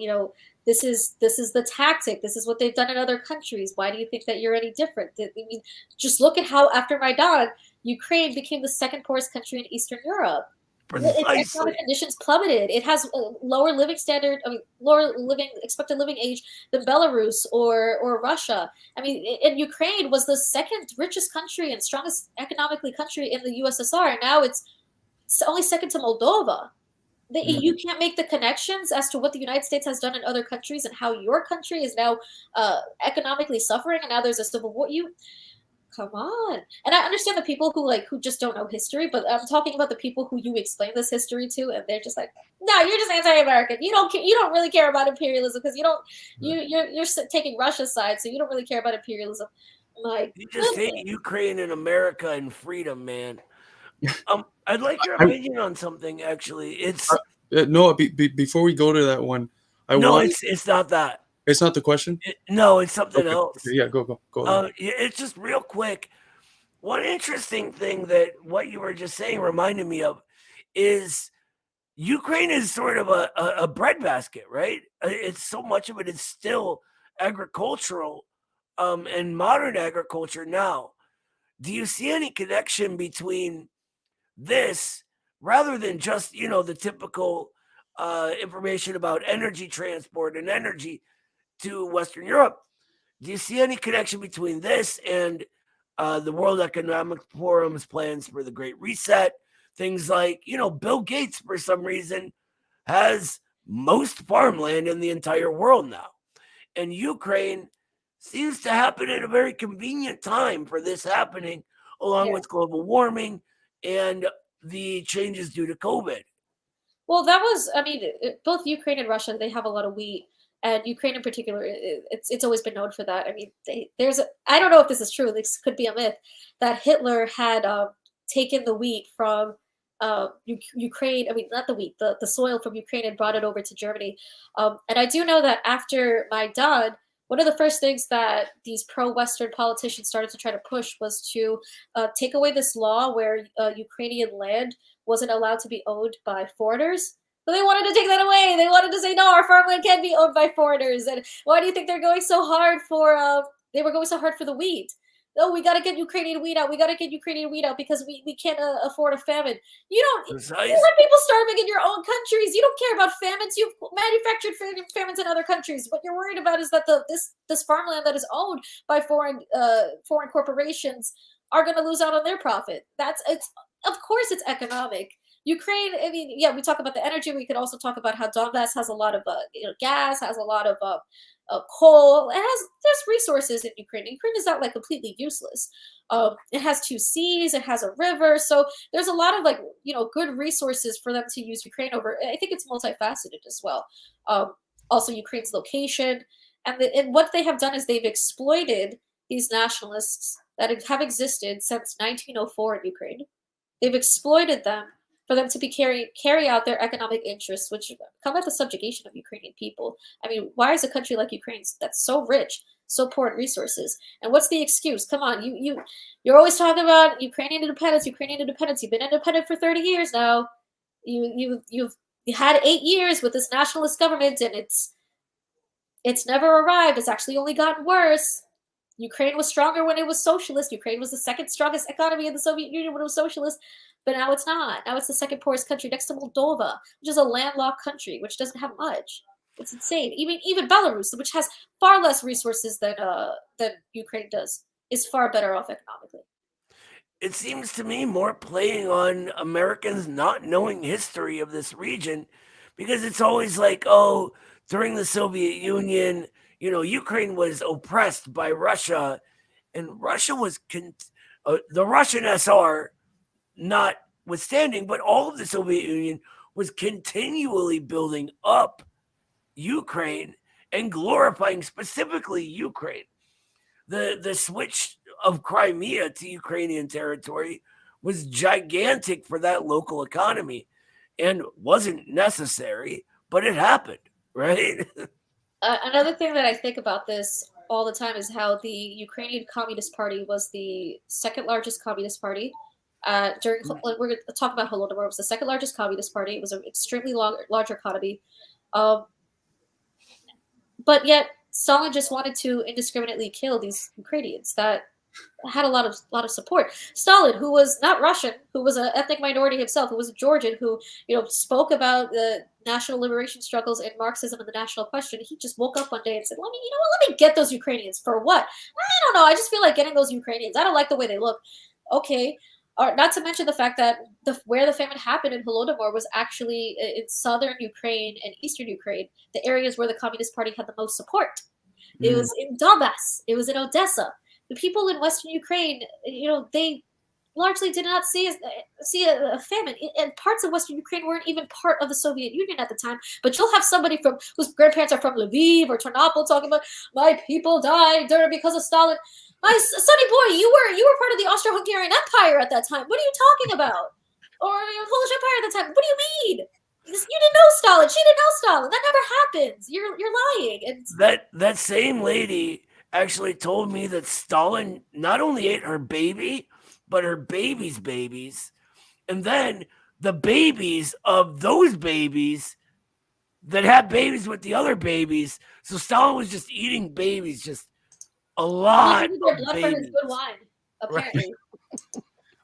[SPEAKER 4] this is the tactic. This is what they've done in other countries. Why do you think that you're any different? I mean, just look at how after Maidan, Ukraine became the second poorest country in Eastern Europe. Its economic conditions plummeted. It has a lower expected living age than Belarus or Russia. I mean, and Ukraine was the second richest country and strongest economically country in the USSR, and now it's only second to Moldova. You can't make the connections as to what the United States has done in other countries and how your country is now economically suffering, and now there's a civil war. Come on. And I understand the people who just don't know history, but I'm talking about the people who you explain this history to, and they're just like, no, you're just anti-American. You don't really care about imperialism because you're taking Russia's side, so you don't really care about imperialism.
[SPEAKER 2] You just hate Ukraine and America and freedom, man. I'd like your opinion on something. Actually, it's
[SPEAKER 3] no. Before we go to that one,
[SPEAKER 2] it's not that.
[SPEAKER 3] It's not the question.
[SPEAKER 2] No, it's something
[SPEAKER 3] Okay.
[SPEAKER 2] else.
[SPEAKER 3] Okay, yeah, go.
[SPEAKER 2] It's just real quick. One interesting thing that what you were just saying reminded me of is Ukraine is sort of a breadbasket, right? It's so much of it is still agricultural, and modern agriculture now. Do you see any connection between this rather than just the typical information about energy transport and energy to Western Europe? Do you see any connection between this and the World Economic Forum's plans for the Great Reset? Things like, Bill Gates, for some reason, has most farmland in the entire world now. And Ukraine seems to happen at a very convenient time for this happening, along with global warming and the changes due to COVID.
[SPEAKER 4] Well, that was, both Ukraine and Russia, they have a lot of wheat. And Ukraine in particular, it's always been known for that. I mean, I don't know if this is true, this could be a myth, that Hitler had taken the wheat from Ukraine, not the wheat, the soil from Ukraine, and brought it over to Germany. And I do know that after Maidan, one of the first things that these pro-Western politicians started to try to push was to take away this law where Ukrainian land wasn't allowed to be owned by foreigners. So they wanted to take that away. They wanted to say, no, our farmland can't be owned by foreigners. And why do you think they're going so hard for, they were going so hard for the wheat? No, we got to get Ukrainian wheat out. We got to get Ukrainian wheat out because we can't afford a famine. You let people starving in your own countries. You don't care about famines. You've manufactured famines in other countries. What you're worried about is that this farmland that is owned by foreign corporations are going to lose out on their profit. Of course, it's economic. Ukraine, we talk about the energy. We could also talk about how Donbass has a lot of gas, has a lot of coal. There's resources in Ukraine. Ukraine is not like completely useless. It has 2 seas, it has a river, so there's a lot of good resources for them to use Ukraine over. I think it's multifaceted as well. Also, Ukraine's location, and what they have done is they've exploited these nationalists that have existed since 1904 in Ukraine. They've exploited them for them to be carry out their economic interests, which come at the subjugation of Ukrainian people. I mean, why is a country like Ukraine that's so rich, so poor in resources? And what's the excuse? Come on, you're always talking about Ukrainian independence. You've been independent for 30 years now. You've had 8 years with this nationalist government, and it's never arrived. It's actually only gotten worse. Ukraine was stronger when it was socialist. Ukraine was the second strongest economy in the Soviet Union when it was socialist. But now it's not. Now it's the second poorest country next to Moldova, which is a landlocked country, which doesn't have much. It's insane. Even Belarus, which has far less resources than Ukraine does, is far better off economically.
[SPEAKER 2] It seems to me more playing on Americans not knowing history of this region, because it's always like, oh, during the Soviet Union, Ukraine was oppressed by Russia, and Russia was the Russian SR, notwithstanding, but all of the Soviet Union was continually building up Ukraine and glorifying specifically Ukraine. The switch of Crimea to Ukrainian territory was gigantic for that local economy and wasn't necessary, but it happened, right?
[SPEAKER 4] Another thing that I think about this all the time is how the Ukrainian Communist Party was the second largest communist party. We're going to talk about Holodomor. It was the second largest communist party. It was an extremely large economy. But yet Stalin just wanted to indiscriminately kill these Ukrainians that had a lot of support. Stalin, who was not Russian, who was an ethnic minority himself, who was a Georgian, who spoke about the national liberation struggles in Marxism and the national question, he just woke up one day and said, let me get those Ukrainians. For what? I don't know. I just feel like getting those Ukrainians. I don't like the way they look. Okay. Not to mention the fact that where the famine happened in Holodomor was actually in southern Ukraine and eastern Ukraine, the areas where the Communist Party had the most support. It was in Donbass. It was in Odessa. The people in Western Ukraine, they largely did not see a famine. And parts of Western Ukraine weren't even part of the Soviet Union at the time. But you'll have somebody whose grandparents are from Lviv or Ternopil talking about, my people died because of Stalin. Sonny boy, you were part of the Austro-Hungarian Empire at that time. What are you talking about? Or Polish Empire at the time. What do you mean? You didn't know Stalin. She didn't know Stalin. That never happens. You're lying. And
[SPEAKER 2] That same lady actually told me that Stalin not only ate her baby, but her baby's babies, and then the babies of those babies that had babies with the other babies. So Stalin was just eating babies, just a lot
[SPEAKER 4] he their
[SPEAKER 2] of
[SPEAKER 4] blood for his
[SPEAKER 2] babies.
[SPEAKER 4] good wine, apparently.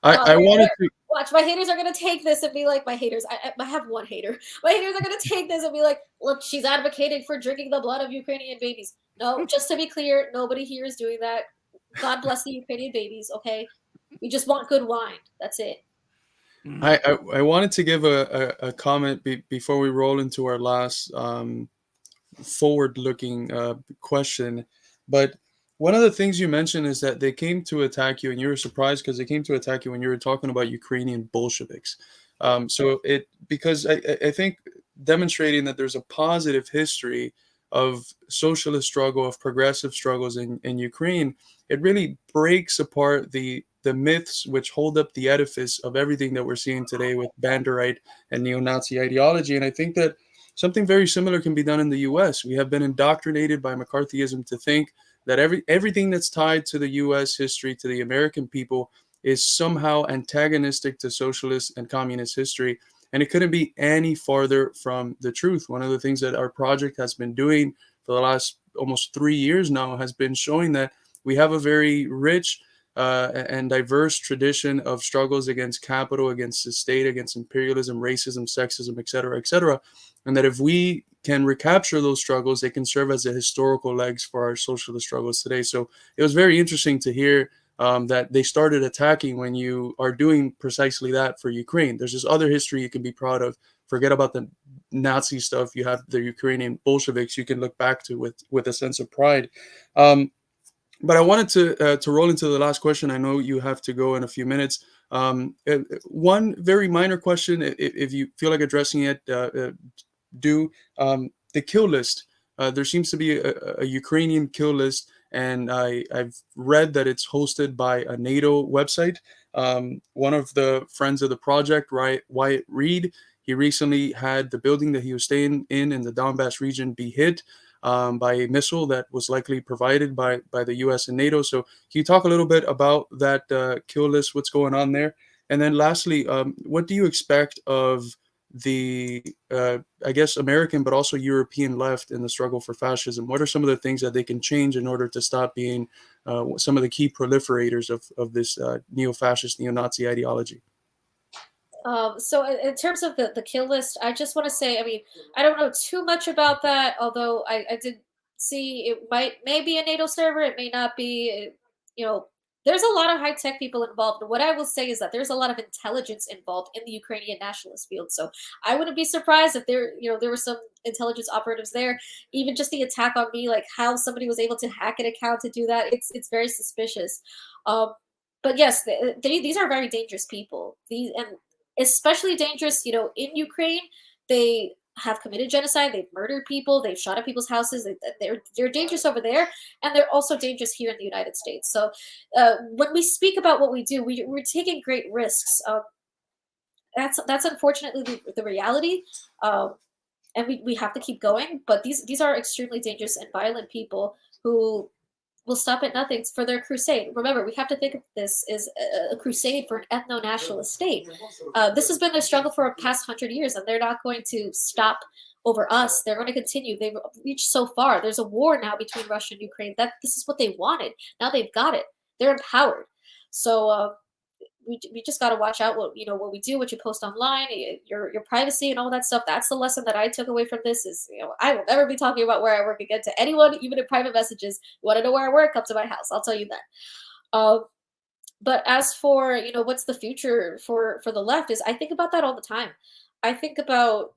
[SPEAKER 3] I wanted to.
[SPEAKER 4] Watch, my haters are gonna take this and be like, my haters. I have one hater. My haters are gonna take this and be like, look, she's advocating for drinking the blood of Ukrainian babies. No, just to be clear, nobody here is doing that. God bless the Ukrainian babies. Okay, we just want good wine. That's it.
[SPEAKER 3] I wanted to give a comment before we roll into our last forward-looking question, but one of the things you mentioned is that they came to attack you, and you were surprised because they came to attack you when you were talking about Ukrainian Bolsheviks. Because I think demonstrating that there's a positive history of socialist struggle, of progressive struggles in Ukraine, it really breaks apart the myths which hold up the edifice of everything that we're seeing today with Banderite and neo-Nazi ideology. And I think that something very similar can be done in the U.S. We have been indoctrinated by McCarthyism to think that everything that's tied to the U.S. history, to the American people, is somehow antagonistic to socialist and communist history. And it couldn't be any farther from the truth. One of the things that our project has been doing for the last almost 3 years now has been showing that we have a very rich and diverse tradition of struggles against capital, against the state, against imperialism, racism, sexism, et cetera, and that if we can recapture those struggles, they can serve as a historical legs for our socialist struggles today. So it was very interesting to hear that they started attacking when you are doing precisely that for Ukraine. There's this other history you can be proud of. Forget about the Nazi stuff. You have the Ukrainian Bolsheviks you can look back to with a sense of pride. But I wanted to roll into the last question. I know you have to go in a few minutes. One very minor question, if you feel like addressing it, do. The kill list. There seems to be a Ukrainian kill list, and I've read that it's hosted by a NATO website. One of the friends of the project, Wyatt Reed, he recently had the building that he was staying in the Donbass region be hit by a missile that was likely provided by the U.S. and NATO. So can you talk a little bit about that kill list, what's going on there? And then lastly, what do you expect of the, I guess, American but also European left in the struggle for fascism? What are some of the things that they can change in order to stop being some of the key proliferators of this neo-fascist, neo-Nazi ideology?
[SPEAKER 4] So in terms of the kill list, I just want to say, I mean, I don't know too much about that, although I did see it may be a NATO server, it may not be, you know, there's a lot of high-tech people involved. And what I will say is that there's a lot of intelligence involved in the Ukrainian nationalist field. So I wouldn't be surprised if there were some intelligence operatives there. Even just the attack on me, like how somebody was able to hack an account to do that, it's very suspicious. But yes, these are very dangerous people. And especially dangerous, in Ukraine. They have committed genocide. They've murdered people. They've shot at people's houses. They're dangerous over there, and they're also dangerous here in the United States. So when we speak about what we do, we're taking great risks. That's unfortunately the reality, and we have to keep going. But these are extremely dangerous and violent people who will stop at nothing for their crusade. Remember, we have to think of this as a crusade for an ethno-nationalist state. This has been their struggle for the past 100 years, and they're not going to stop over us. They're going to continue. They've reached so far. There's a war now between Russia and Ukraine. This is what they wanted. Now they've got it. They're empowered. So we just got to watch out what we do, what you post online, your privacy and all that stuff. That's the lesson that I took away from this is, I will never be talking about where I work again to anyone, even in private messages. You want to know where I work? Come to my house. I'll tell you that. But as for, what's the future for the left is I think about that all the time. I think about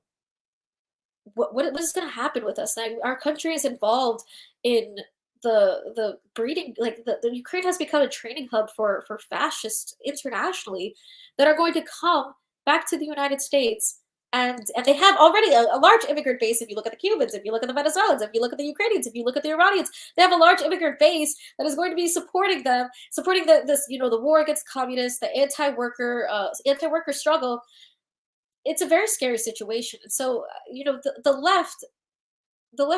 [SPEAKER 4] what is going to happen with us. Our country is involved in the breeding, like the Ukraine has become a training hub for fascists internationally that are going to come back to the United States And they have already a large immigrant base. If you look at the Cubans, if you look at the Venezuelans, if you look at the Ukrainians, if you look at the Iranians, they have a large immigrant base that is going to be supporting them, supporting the war against communists, the anti-worker struggle. It's a very scary situation. And so, the left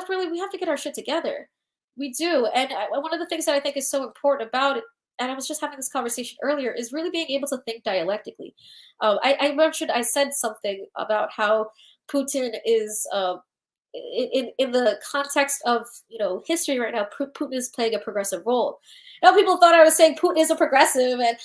[SPEAKER 4] really, we have to get our shit together. We do. And one of the things that I think is so important about it, and I was just having this conversation earlier, is really being able to think dialectically. I said something about how Putin is, in the context of history right now, Putin is playing a progressive role. People thought I was saying Putin is a progressive, and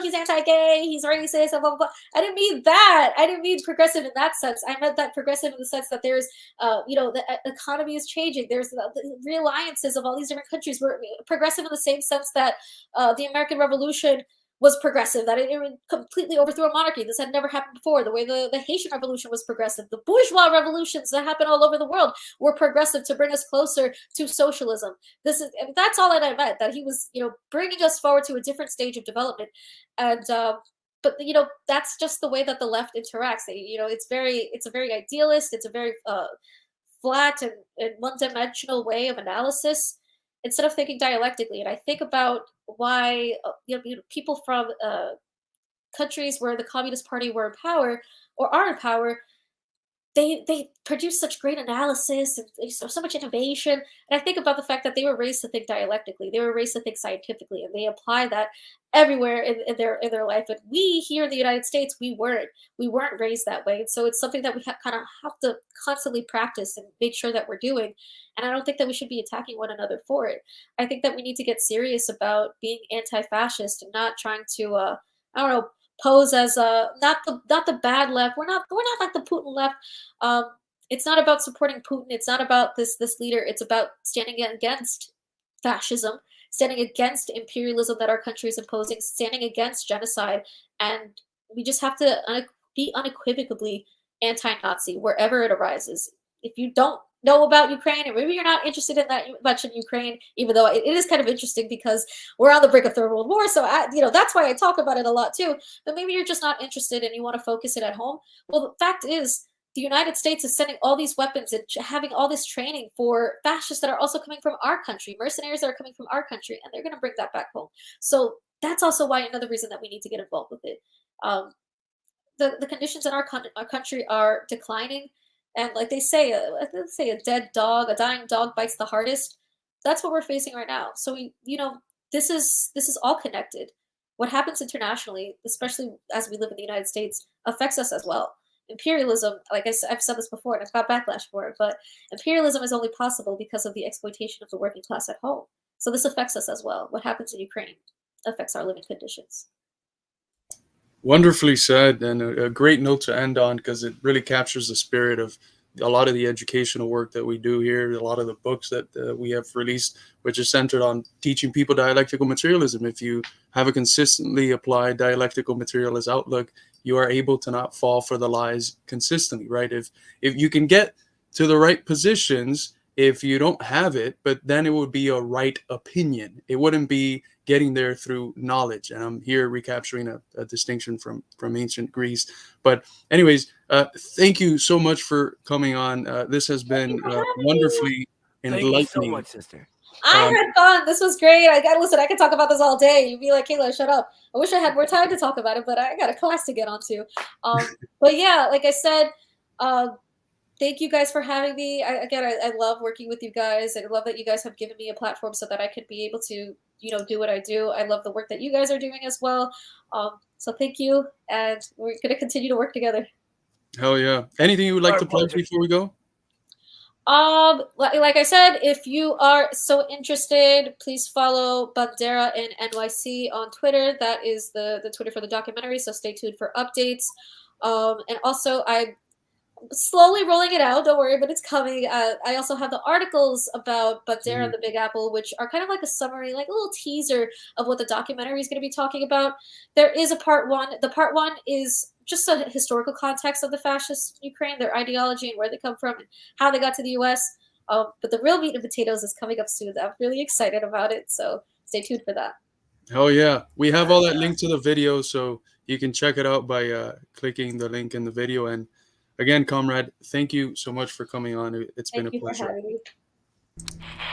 [SPEAKER 4] he's anti-gay, he's racist, and blah blah blah. I didn't mean that. I didn't mean progressive in that sense. I meant that progressive in the sense that there's, the economy is changing. There's the realliances of all these different countries. We're progressive in the same sense that the American Revolution was progressive, that it completely overthrew a monarchy. This had never happened before. The way the Haitian Revolution was progressive. The bourgeois revolutions that happen all over the world were progressive to bring us closer to socialism. That's all that I meant, that he was, bringing us forward to a different stage of development. And, but that's just the way that the left interacts. It's a very idealist. It's a very flat and one-dimensional way of analysis, instead of thinking dialectically. And I think about why people from countries where the Communist Party were in power or are in power, they produce such great analysis and so much innovation. And I think about the fact that they were raised to think dialectically, they were raised to think scientifically, and they apply that everywhere in their life. And we here in the United States, we weren't raised that way. And so it's something that we kind of have to constantly practice and make sure that we're doing. And I don't think that we should be attacking one another for it. I think that we need to get serious about being anti-fascist and not trying to I don't know, pose as not the bad left. We're not like the Putin left. It's not about supporting Putin. It's not about this leader. It's about standing against fascism, standing against imperialism that our country is imposing, standing against genocide. And we just have to be unequivocally anti-Nazi wherever it arises. If you don't know about Ukraine, or maybe you're not interested in that much in Ukraine, even though it is kind of interesting because we're on the brink of Third World War. So that's why I talk about it a lot too. But maybe you're just not interested and you want to focus it at home. Well, the fact is, the United States is sending all these weapons and having all this training for fascists that are also coming from our country, mercenaries that are coming from our country, and they're going to bring that back home. So that's also why another reason that we need to get involved with it. The conditions in our country are declining. And like they say, a dying dog bites the hardest. That's what we're facing right now. So this is all connected. What happens internationally, especially as we live in the United States, affects us as well. Imperialism, like I've said this before, and I've got backlash for it, but imperialism is only possible because of the exploitation of the working class at home. So this affects us as well. What happens in Ukraine affects our living conditions.
[SPEAKER 3] Wonderfully said, and a great note to end on, because it really captures the spirit of a lot of the educational work that we do here, a lot of the books that we have released, which is centered on teaching people dialectical materialism. If you have a consistently applied dialectical materialist outlook, you are able to not fall for the lies consistently, right? If you can get to the right positions, if you don't have it, but then it would be a right opinion. It wouldn't be getting there through knowledge. And I'm here recapturing a distinction from ancient Greece. But anyways, thank you so much for coming on. This has been wonderfully enlightening.
[SPEAKER 2] Thank you so much, sister.
[SPEAKER 4] I had fun. This was great. Listen, I could talk about this all day. You'd be like, Kayla, shut up. I wish I had more time to talk about it, but I got a class to get onto. But yeah, like I said, thank you guys for having me. I love working with you guys. I love that you guys have given me a platform so that I could be able to, do what I do. I love the work that you guys are doing as well. So thank you, and we're going to continue to work together.
[SPEAKER 3] Hell yeah. Anything you would like to plug before we go?
[SPEAKER 4] Like I said, if you are so interested, please follow Bandera in NYC on Twitter. That is the Twitter for the documentary, so stay tuned for updates. And also, I'm slowly rolling it out, don't worry, but it's coming. I also have the articles about Bandera and the Big Apple, which are kind of like a summary, like a little teaser of what the documentary is going to be talking about. There is a part one. The part one is just a historical context of the fascist Ukraine, their ideology and where they come from and how they got to the US. But the real meat and potatoes is coming up soon. I'm really excited about it, so stay tuned for that.
[SPEAKER 3] Hell yeah. We have all that linked to the video, so you can check it out by clicking the link in the video. And Again, comrade, thank you so much for coming on. It's been a
[SPEAKER 4] Thank you for
[SPEAKER 3] pleasure.
[SPEAKER 4] having me.